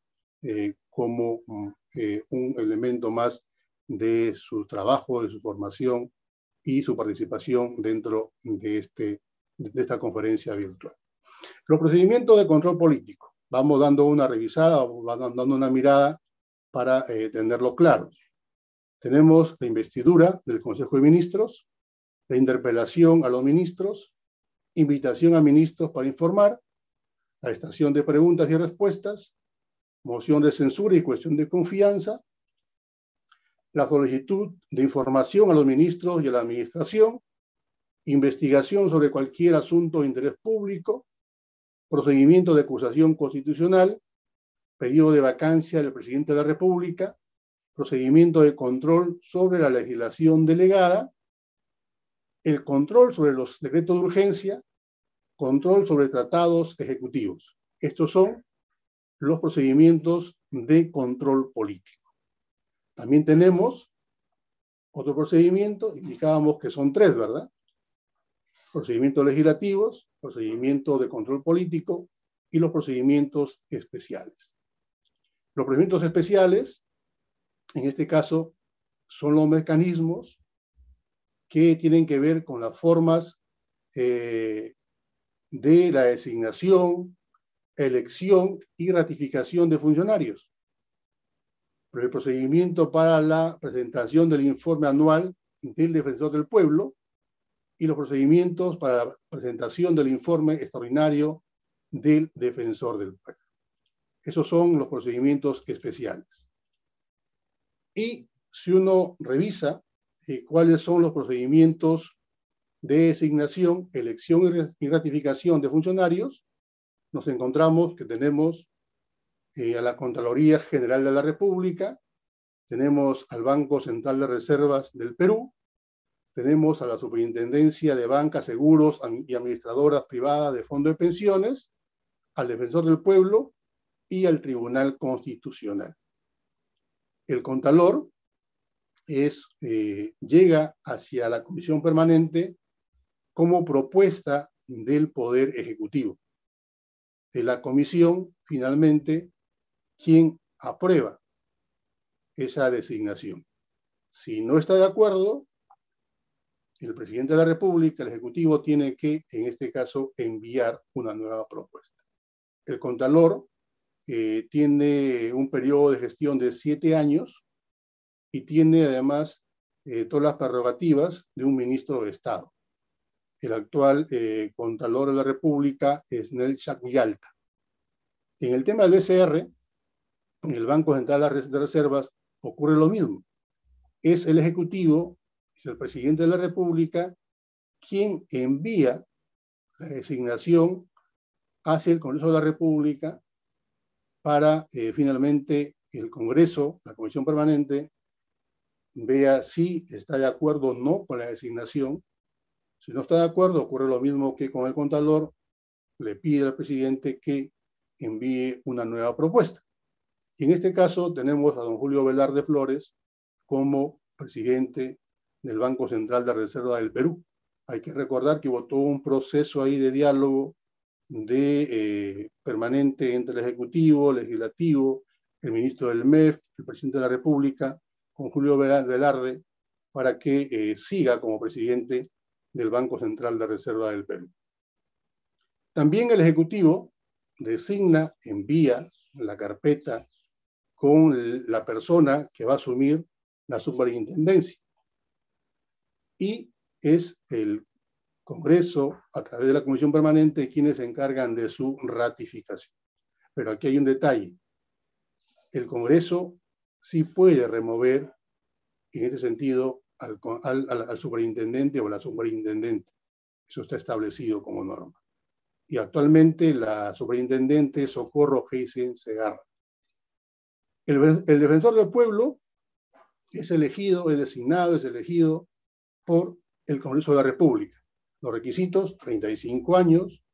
como un elemento más de su trabajo, de su formación y su participación dentro de esta conferencia virtual. Los procedimientos de control político. Vamos dando una revisada, vamos dando una mirada para tenerlo claro. Tenemos la investidura del Consejo de Ministros, la interpelación a los ministros, invitación a ministros para informar, la estación de preguntas y respuestas, moción de censura y cuestión de confianza, la solicitud de información a los ministros y a la administración, investigación sobre cualquier asunto de interés público, procedimiento de acusación constitucional, pedido de vacancia del presidente de la República, procedimiento de control sobre la legislación delegada, el control sobre los decretos de urgencia, control sobre tratados ejecutivos. Estos son los procedimientos de control político. También tenemos otro procedimiento, indicábamos que son tres, ¿verdad? Procedimientos legislativos, procedimiento de control político y los procedimientos especiales. Los procedimientos especiales, en este caso, son los mecanismos que tienen que ver con las formas de la designación, elección y ratificación de funcionarios. El procedimiento para la presentación del informe anual del Defensor del Pueblo y los procedimientos para la presentación del informe extraordinario del Defensor del Pueblo. Esos son los procedimientos especiales. Y si uno revisa cuáles son los procedimientos de designación, elección y ratificación de funcionarios, nos encontramos que tenemos a la Contraloría General de la República, tenemos al Banco Central de Reservas del Perú, tenemos a la Superintendencia de Banca, Seguros y Administradoras Privadas de Fondos de Pensiones, al Defensor del Pueblo y al Tribunal Constitucional. El Contralor llega hacia la Comisión Permanente como propuesta del Poder Ejecutivo. De la Comisión, finalmente, quien aprueba esa designación. Si no está de acuerdo, el presidente de la República, el Ejecutivo, tiene que, en este caso, enviar una nueva propuesta. El Contralor tiene un periodo de gestión de 7 años y tiene además todas las prerrogativas de un ministro de Estado. El actual Contralor de la República es Nelson Yalta. En el tema del BCR, en el Banco Central de Reservas, ocurre lo mismo. Es el Ejecutivo, es el presidente de la República, quien envía la designación hacia el Congreso de la República para finalmente el Congreso, la Comisión Permanente, vea si está de acuerdo o no con la designación. Si no está de acuerdo, ocurre lo mismo que con el Contralor, le pide al presidente que envíe una nueva propuesta. Y en este caso tenemos a don Julio Velarde Flores como presidente del Banco Central de Reserva del Perú. Hay que recordar que hubo todo un proceso ahí de diálogo permanente entre el Ejecutivo, Legislativo, el ministro del MEF, el presidente de la República, con Julio Velarde, para que siga como presidente del Banco Central de Reserva del Perú. También el Ejecutivo designa, envía la carpeta con la persona que va a asumir la superintendencia. Y es el Congreso, a través de la Comisión Permanente, quienes se encargan de su ratificación. Pero aquí hay un detalle. El Congreso sí puede remover, en este sentido, al superintendente o la superintendente. Eso está establecido como norma. Y actualmente la superintendente es Socorro Heisen Segarra. El Defensor del Pueblo es elegido, es designado, es elegido por el Congreso de la República. Los requisitos: 35 años,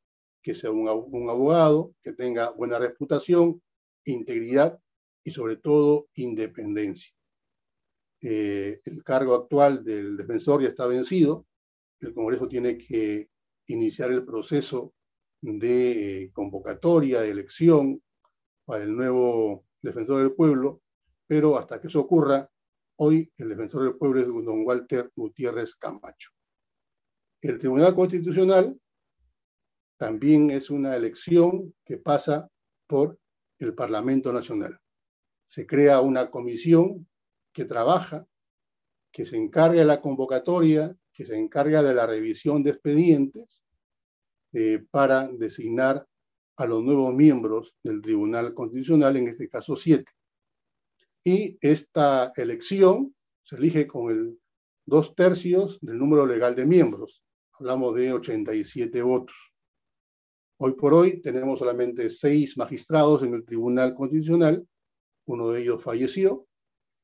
que sea un abogado, que tenga buena reputación, integridad y sobre todo independencia. El cargo actual del defensor ya está vencido. El Congreso tiene que iniciar el proceso de convocatoria, de elección para el nuevo Defensor del Pueblo, pero hasta que eso ocurra, hoy el Defensor del Pueblo es don Walter Gutiérrez Camacho. El Tribunal Constitucional también es una elección que pasa por el Parlamento Nacional. Se crea una comisión que trabaja, que se encarga de la convocatoria, que se encarga de la revisión de expedientes para designar a los nuevos miembros del Tribunal Constitucional, en este caso 7. Y esta elección se elige con el 2/3 del número legal de miembros. Hablamos de 87 votos. Hoy por hoy tenemos solamente 6 magistrados en el Tribunal Constitucional. Uno de ellos falleció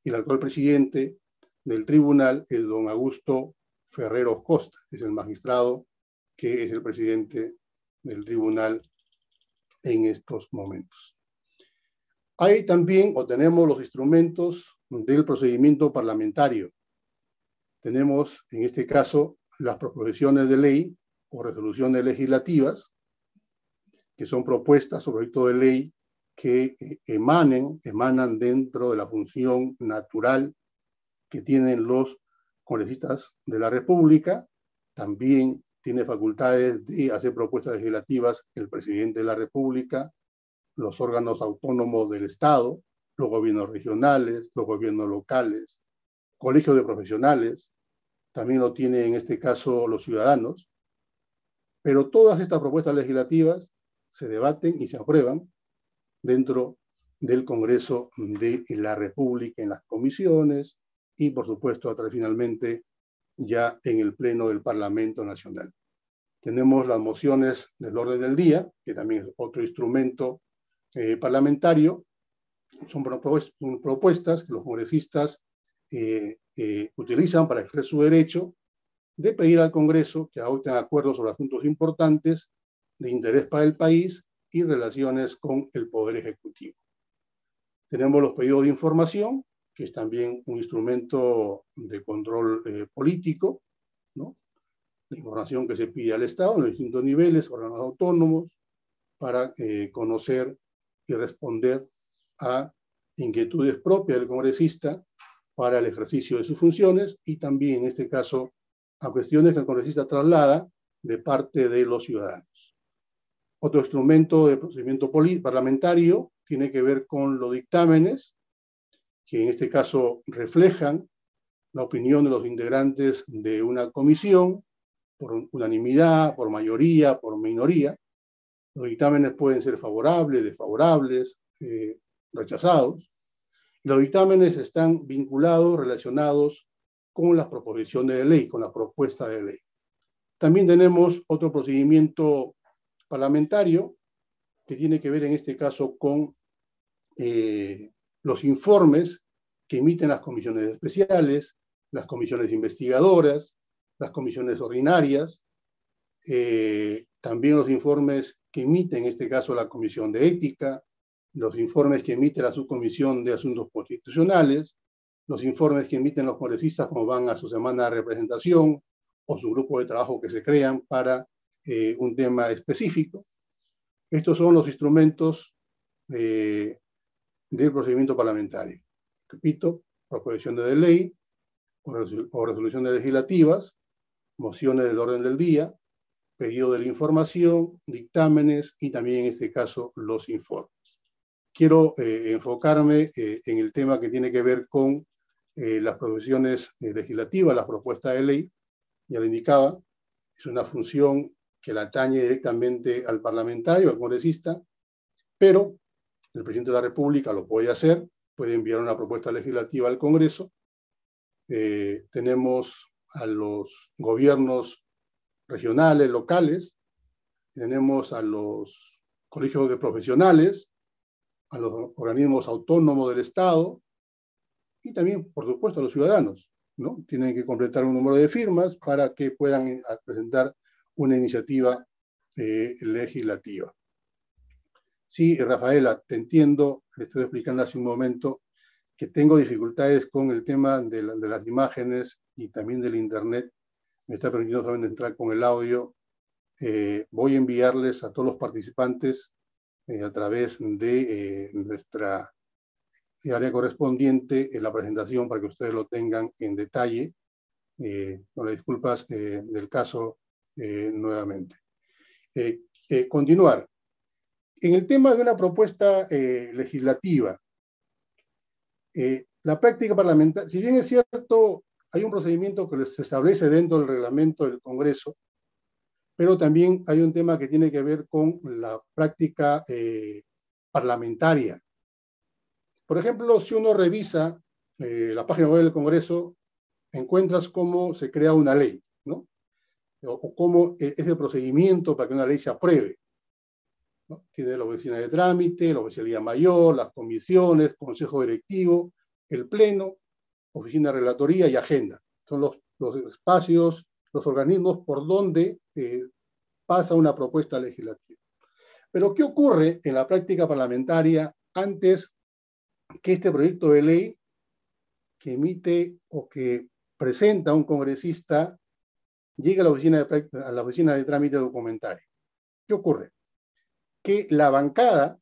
y el actual presidente del tribunal es don Augusto Ferreros Costa, es el magistrado que es el presidente del tribunal en estos momentos. Hay también, o tenemos los instrumentos del procedimiento parlamentario. Tenemos, en este caso, las proposiciones de ley o resoluciones legislativas, que son propuestas sobre proyecto de ley que emanan dentro de la función natural que tienen los congresistas de la República. También tiene facultades de hacer propuestas legislativas el presidente de la República, los órganos autónomos del Estado, los gobiernos regionales, los gobiernos locales, colegios de profesionales, también lo tienen en este caso los ciudadanos. Pero todas estas propuestas legislativas se debaten y se aprueban dentro del Congreso de la República, en las comisiones y, por supuesto, finalmente ya en el Pleno del Parlamento Nacional. Tenemos las mociones del orden del día, que también es otro instrumento parlamentario. Son propuestas que los congresistas utilizan para ejercer su derecho de pedir al Congreso que adopten acuerdos sobre asuntos importantes de interés para el país y relaciones con el Poder Ejecutivo. Tenemos los pedidos de información, que es también un instrumento de control político, ¿no? La información que se pide al Estado en los distintos niveles, órganos autónomos, para conocer y responder a inquietudes propias del congresista para el ejercicio de sus funciones y también, en este caso, a cuestiones que el congresista traslada de parte de los ciudadanos. Otro instrumento de procedimiento parlamentario tiene que ver con los dictámenes, que en este caso reflejan la opinión de los integrantes de una comisión, por unanimidad, por mayoría, por minoría. Los dictámenes pueden ser favorables, desfavorables, rechazados. Los dictámenes están vinculados, relacionados con las proposiciones de ley, con la propuesta de ley. También tenemos otro procedimiento parlamentario que tiene que ver en este caso con los informes que emiten las comisiones especiales, las comisiones investigadoras, las comisiones ordinarias, también los informes que emite en este caso la Comisión de Ética, los informes que emite la Subcomisión de Asuntos Constitucionales, los informes que emiten los congresistas cuando van a su semana de representación o su grupo de trabajo que se crean para un tema específico. Estos son los instrumentos del procedimiento parlamentario. Repito, proposiciones de ley o resoluciones legislativas, mociones del orden del día, pedido de la información, dictámenes y también en este caso los informes. Quiero enfocarme en el tema que tiene que ver con las proposiciones legislativas, las propuestas de ley. Ya lo indicaba, es una función que la atañe directamente al parlamentario, al congresista, pero el presidente de la República lo puede hacer, puede enviar una propuesta legislativa al Congreso. Tenemos a los gobiernos regionales, locales, tenemos a los colegios de profesionales, a los organismos autónomos del Estado y también, por supuesto, a los ciudadanos, ¿no? Tienen que completar un número de firmas para que puedan presentar una iniciativa legislativa. Sí, Rafaela, te entiendo, le estoy explicando hace un momento que tengo dificultades con el tema de las imágenes y también del Internet. Me está permitiendo solamente entrar con el audio. Voy a enviarles a todos los participantes a través de nuestra área correspondiente en la presentación para que ustedes lo tengan en detalle. Con las disculpas del caso nuevamente. continuar. En el tema de una propuesta legislativa, la práctica parlamentaria, si bien es cierto, hay un procedimiento que se establece dentro del reglamento del Congreso, pero también hay un tema que tiene que ver con la práctica parlamentaria. Por ejemplo, si uno revisa la página web del Congreso, encuentras cómo se crea una ley, ¿no? O cómo es el procedimiento para que una ley se apruebe, ¿no? Tiene la oficina de trámite, la oficialía mayor, las comisiones, consejo directivo, el pleno, oficina de relatoría y agenda. Son los espacios, los organismos por donde pasa una propuesta legislativa. Pero ¿qué ocurre en la práctica parlamentaria antes que este proyecto de ley que emite o que presenta un congresista llegue a la oficina de trámite documentario? ¿Qué ocurre? Que la bancada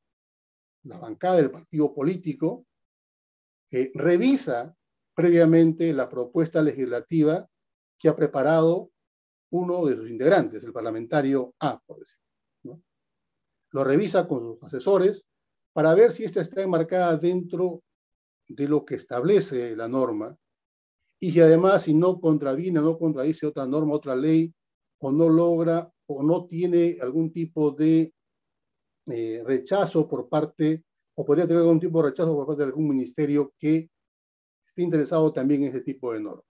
del partido político revisa previamente la propuesta legislativa que ha preparado uno de sus integrantes, el parlamentario A, por decirlo, ¿no? Lo revisa con sus asesores para ver si esta está enmarcada dentro de lo que establece la norma y si además si no contraviene o no contradice otra norma, otra ley, o no logra o no tiene algún tipo de rechazo por parte, o podría tener algún tipo de rechazo por parte de algún ministerio que esté interesado también en ese tipo de norma.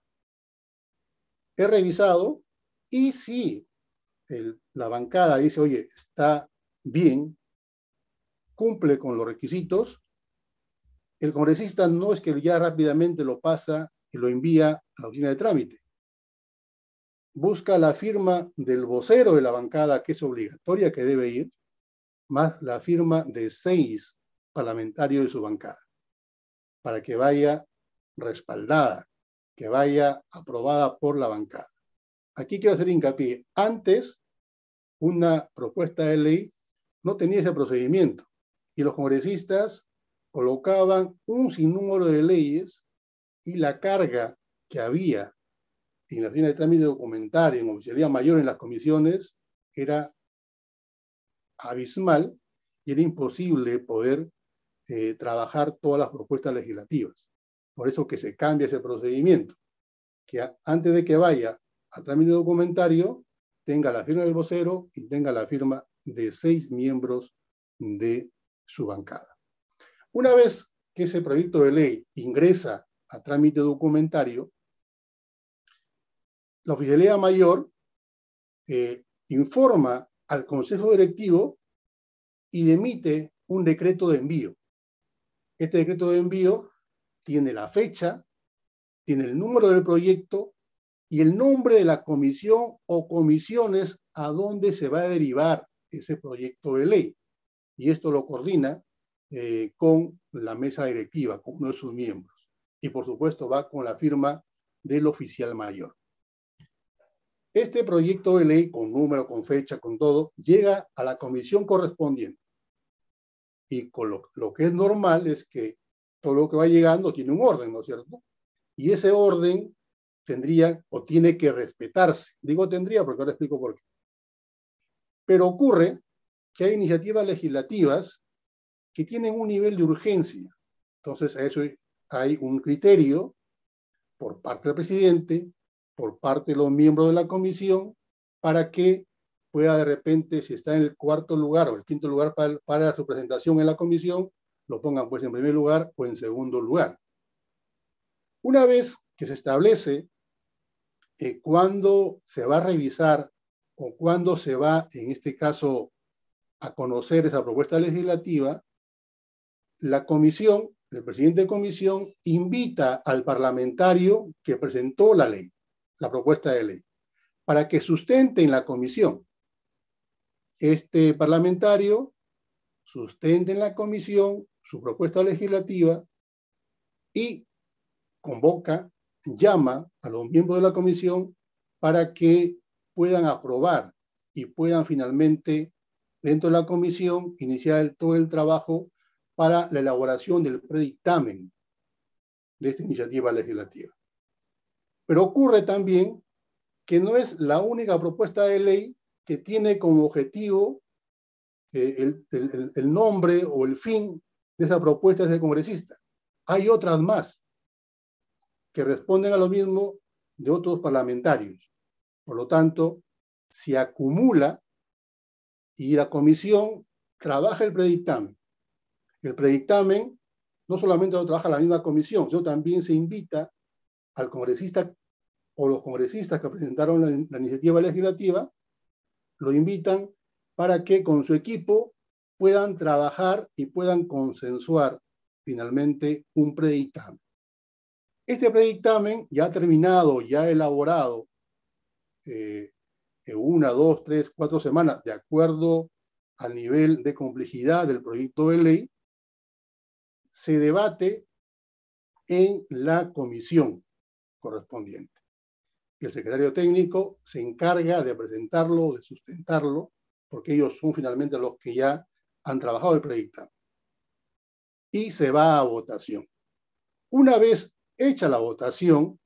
He revisado y si la bancada dice, oye, está bien, cumple con los requisitos, el congresista no es que ya rápidamente lo pasa y lo envía a la oficina de trámite. Busca la firma del vocero de la bancada, que es obligatoria, que debe ir, más la firma de 6 parlamentarios de su bancada, para que vaya respaldada, que vaya aprobada por la bancada. Aquí quiero hacer hincapié. Antes, una propuesta de ley no tenía ese procedimiento y los congresistas colocaban un sinnúmero de leyes y la carga que había en la oficina de trámite documentario, en oficialía mayor, en las comisiones, era abismal y era imposible poder trabajar todas las propuestas legislativas. Por eso que se cambia ese procedimiento, que antes de que vaya a trámite documentario, tenga la firma del vocero y tenga la firma de 6 miembros de su bancada. Una vez que ese proyecto de ley ingresa a trámite documentario, la oficialía mayor informa al consejo directivo y emite un decreto de envío. Este decreto de envío tiene la fecha, tiene el número del proyecto y el nombre de la comisión o comisiones a donde se va a derivar ese proyecto de ley. Y esto lo coordina con la mesa directiva, con uno de sus miembros. Y por supuesto va con la firma del oficial mayor. Este proyecto de ley, con número, con fecha, con todo, llega a la comisión correspondiente. Y con lo que es normal es que todo lo que va llegando tiene un orden, ¿no es cierto? Y ese orden tendría o tiene que respetarse. Digo tendría porque ahora explico por qué. Pero ocurre que hay iniciativas legislativas que tienen un nivel de urgencia. Entonces, a eso hay un criterio por parte del presidente, por parte de los miembros de la comisión, para que pueda de repente, si está en el 4º lugar o el 5º lugar para su presentación en la comisión, lo pongan pues en primer lugar o en segundo lugar. Una vez que se establece cuándo se va a revisar o cuándo se va, en este caso, a conocer esa propuesta legislativa, la comisión, el presidente de comisión, invita al parlamentario que presentó la ley, la propuesta de ley, para que sustente en la comisión. Este parlamentario sustente en la comisión su propuesta legislativa y convoca, llama a los miembros de la comisión para que puedan aprobar y puedan finalmente, dentro de la comisión, iniciar todo el trabajo para la elaboración del predictamen de esta iniciativa legislativa. Pero ocurre también que no es la única propuesta de ley que tiene como objetivo el nombre o el fin de esa propuesta de ese congresista. Hay otras más que responden a lo mismo de otros parlamentarios. Por lo tanto, se acumula y la comisión trabaja el predictamen. El predictamen no solamente lo trabaja la misma comisión, sino también se invita al congresista o los congresistas que presentaron la iniciativa legislativa, lo invitan para que con su equipo puedan trabajar y puedan consensuar finalmente un predictamen. Este predictamen ya terminado, ya elaborado, en 1, 2, 3, 4 semanas, de acuerdo al nivel de complejidad del proyecto de ley, se debate en la comisión correspondiente. El secretario técnico se encarga de presentarlo, de sustentarlo, porque ellos son finalmente los que ya han trabajado el proyecto. Y se va a votación. Una vez hecha la votación,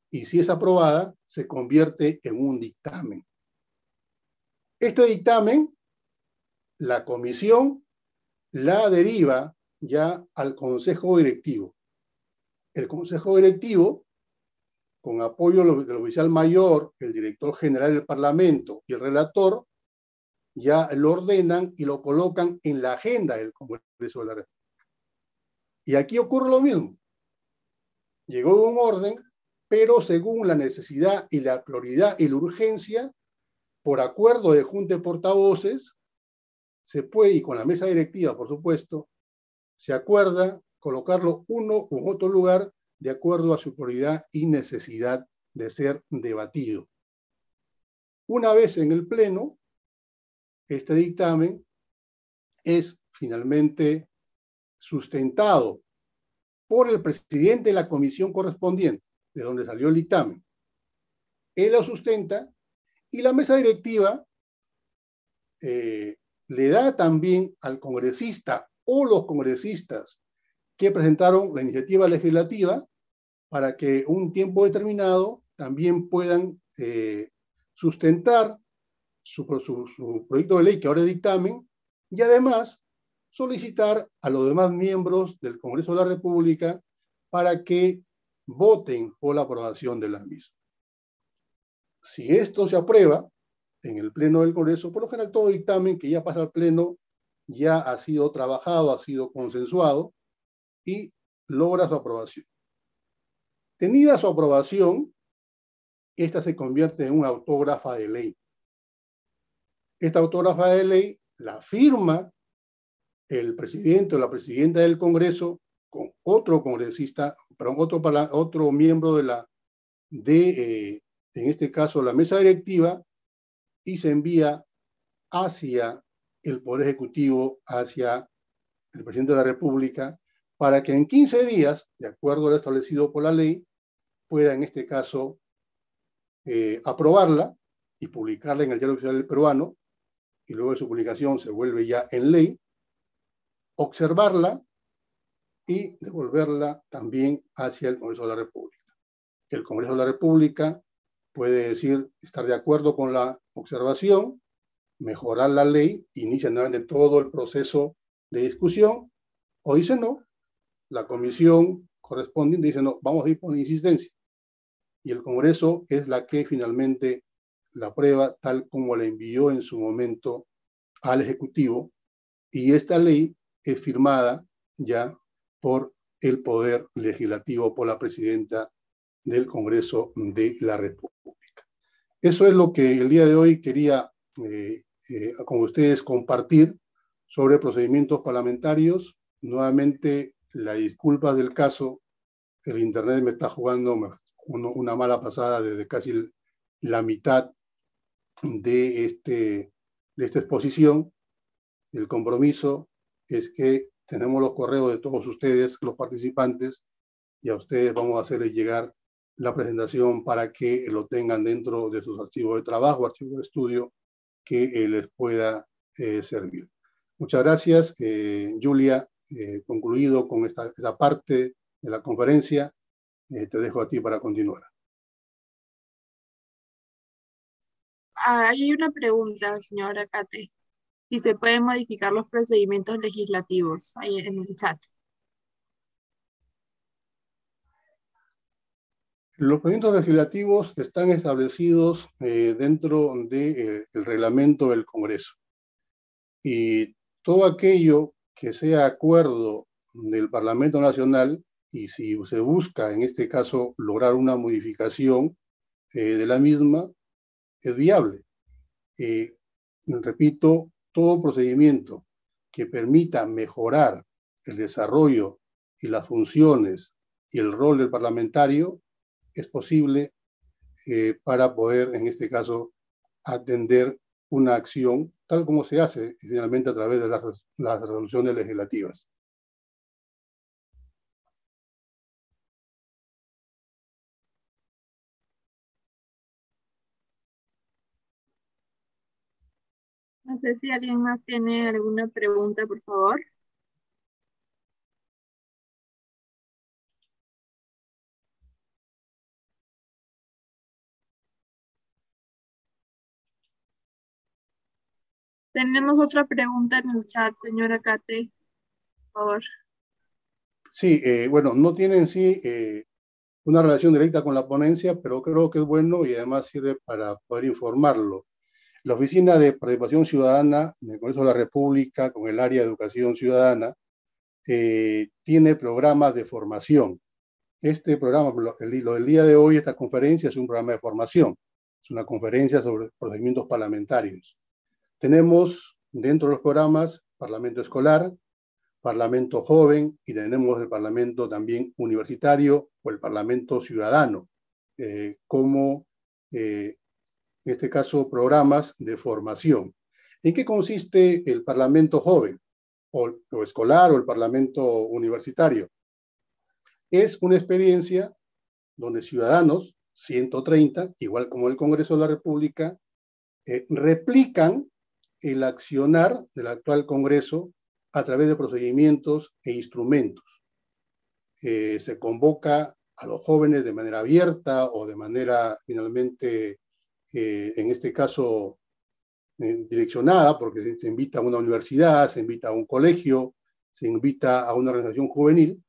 y si es aprobada, se convierte en un dictamen. Este dictamen, la comisión la deriva ya al Consejo Directivo. El Consejo Directivo, con apoyo del oficial mayor, el director general del Parlamento y el relator, ya lo ordenan y lo colocan en la agenda del Congreso de la República. Y aquí ocurre lo mismo. Llegó un orden, pero según la necesidad y la prioridad y la urgencia, por acuerdo de Junta de Portavoces, se puede, y con la mesa directiva, por supuesto, se acuerda colocarlo uno u otro lugar de acuerdo a su prioridad y necesidad de ser debatido. Una vez en el Pleno, este dictamen es finalmente sustentado por el presidente de la comisión correspondiente, de donde salió el dictamen. Él lo sustenta y la mesa directiva le da también al congresista o los congresistas que presentaron la iniciativa legislativa para que un tiempo determinado también puedan sustentar su proyecto de ley, que ahora es dictamen, y además solicitar a los demás miembros del Congreso de la República para que voten por la aprobación de la misma. Si esto se aprueba en el Pleno del Congreso, por lo general todo dictamen que ya pasa al Pleno ya ha sido trabajado, ha sido consensuado y logra su aprobación. Tenida su aprobación, esta se convierte en una autógrafa de ley. Esta autógrafa de ley la firma el presidente o la presidenta del Congreso con otro congresista, perdón, otro miembro en este caso, la mesa directiva, y se envía hacia el Poder Ejecutivo, hacia el presidente de la República, para que en 15 días, de acuerdo a lo establecido por la ley, pueda en este caso aprobarla y publicarla en el Diario Oficial del Peruano, y luego de su publicación se vuelve ya en ley, observarla y devolverla también hacia el Congreso de la República. El Congreso de la República puede decir estar de acuerdo con la observación, mejorar la ley, inicia nuevamente todo el proceso de discusión, o dice no, la comisión correspondiente dice no, vamos a ir por insistencia. Y el Congreso es la que finalmente la aprueba tal como la envió en su momento al Ejecutivo, y esta ley es firmada ya por el Poder Legislativo, por la presidenta del Congreso de la República. Eso es lo que el día de hoy quería con ustedes compartir sobre procedimientos parlamentarios. Nuevamente, la disculpa del caso, el Internet me está jugando una mala pasada desde casi la mitad de esta exposición. El compromiso es que tenemos los correos de todos ustedes, los participantes, y a ustedes vamos a hacerles llegar la presentación para que lo tengan dentro de sus archivos de trabajo, archivos de estudio, que les pueda servir. Muchas gracias, Julia. Concluido con esta parte de la conferencia, te dejo a ti para continuar. Hay una pregunta, señora Cate. si se pueden modificar los procedimientos legislativos ahí en el chat. Los procedimientos legislativos están establecidos dentro del reglamento del Congreso. Y todo aquello que sea acuerdo del Parlamento Nacional, y si se busca, en este caso, lograr una modificación de la misma, es viable. Repito, todo procedimiento que permita mejorar el desarrollo y las funciones y el rol del parlamentario es posible para poder, en este caso, atender una acción tal como se hace finalmente a través de las resoluciones legislativas. No sé si alguien más tiene alguna pregunta, por favor. Tenemos otra pregunta en el chat, señora Kate, por favor. Sí, bueno, no tiene en sí una relación directa con la ponencia, pero creo que es bueno y además sirve para poder informarlo. La Oficina de Participación Ciudadana del Congreso de la República, con el área de Educación Ciudadana, tiene programas de formación. Este programa, lo del día de hoy, esta conferencia es un programa de formación. Es una conferencia sobre procedimientos parlamentarios. Tenemos dentro de los programas Parlamento Escolar, Parlamento Joven y tenemos el Parlamento también Universitario o el Parlamento Ciudadano, como en este caso programas de formación. ¿En qué consiste el Parlamento Joven o escolar o el Parlamento Universitario? Es una experiencia donde ciudadanos, 130, igual como el Congreso de la República, replican el accionar del actual Congreso a través de procedimientos e instrumentos. Se convoca a los jóvenes de manera abierta o de manera finalmente, en este caso, direccionada, porque se invita a una universidad, se invita a un colegio, se invita a una organización juvenil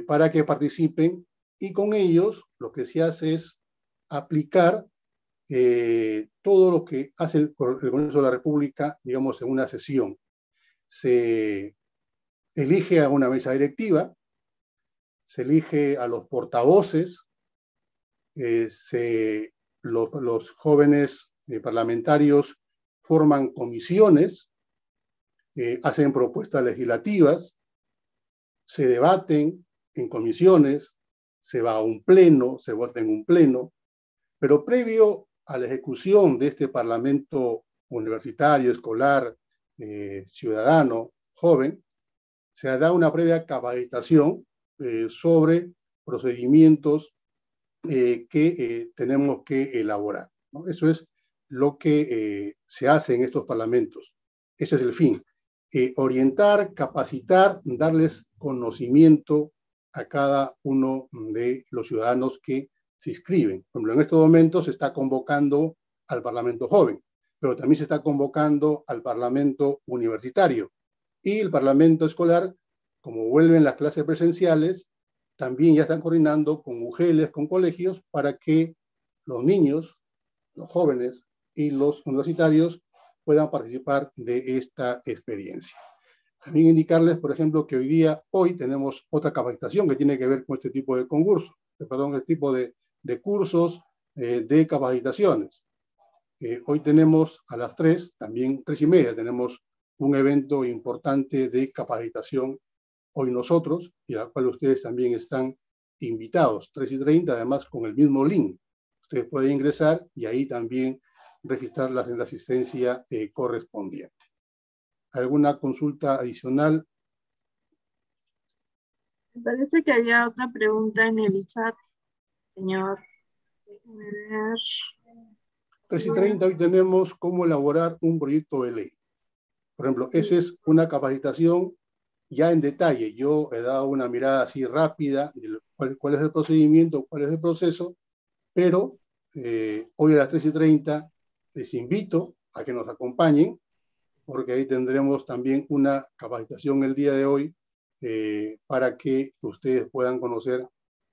para que participen y con ellos lo que se hace es aplicar todo lo que hace el Congreso de la República, digamos, en una sesión. Se elige a una mesa directiva, se elige a los portavoces, los jóvenes parlamentarios forman comisiones, hacen propuestas legislativas, se debaten en comisiones, se va a un pleno, se vota en un pleno, pero previo a la ejecución de este parlamento universitario, escolar, ciudadano, joven, se da una previa capacitación sobre procedimientos que tenemos que elaborar, ¿no? Eso es lo que se hace en estos parlamentos. Ese es el fin. Orientar, capacitar, darles conocimiento a cada uno de los ciudadanos que se inscriben. Por ejemplo, en estos momentos se está convocando al Parlamento Joven, pero también se está convocando al Parlamento Universitario y el Parlamento Escolar, como vuelven las clases presenciales, también ya están coordinando con UGELes, con colegios, para que los niños, los jóvenes y los universitarios puedan participar de esta experiencia. También indicarles, por ejemplo, que hoy tenemos otra capacitación que tiene que ver con este tipo de concursos, este tipo de cursos, de capacitaciones. Hoy tenemos a las 3, también 3:30, tenemos un evento importante de capacitación hoy nosotros, y al cual ustedes también están invitados, 3:30, además con el mismo link. Ustedes pueden ingresar y ahí también registrar la asistencia correspondiente. ¿Alguna consulta adicional? Me parece que había otra pregunta en el chat, señor. 3:30 hoy tenemos cómo elaborar un proyecto de ley. Por ejemplo, esa es una capacitación ya en detalle. Yo he dado una mirada así rápida de cuál es el procedimiento, cuál es el proceso, pero hoy a las 3:30 les invito a que nos acompañen porque ahí tendremos también una capacitación el día de hoy para que ustedes puedan conocer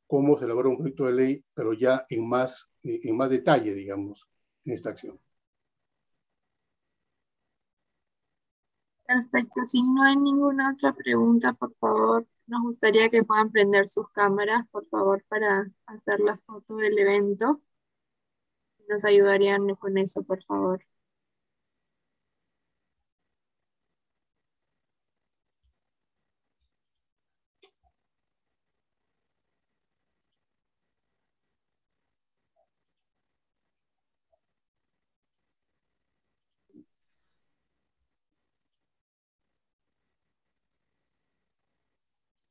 cómo se elabora un proyecto de ley, pero ya en más detalle, digamos, en esta acción. Perfecto, si no hay ninguna otra pregunta, por favor, nos gustaría que puedan prender sus cámaras, por favor, para hacer la foto del evento. Nos ayudarían con eso, por favor.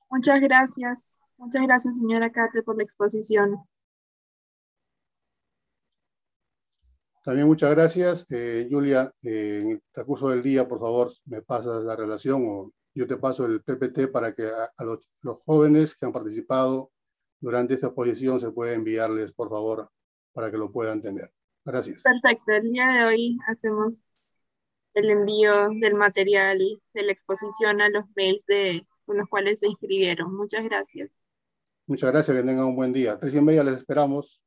Muchas gracias, señora Kate, por la exposición. También muchas gracias. Julia, en el transcurso del día, por favor, me pasas la relación o yo te paso el PPT para que a los jóvenes que han participado durante esta exposición se pueda enviarles, por favor, para que lo puedan tener. Gracias. Perfecto, el día de hoy hacemos el envío del material de la exposición a los mails con los cuales se inscribieron. Muchas gracias. Muchas gracias, que tengan un buen día. 3:30 les esperamos.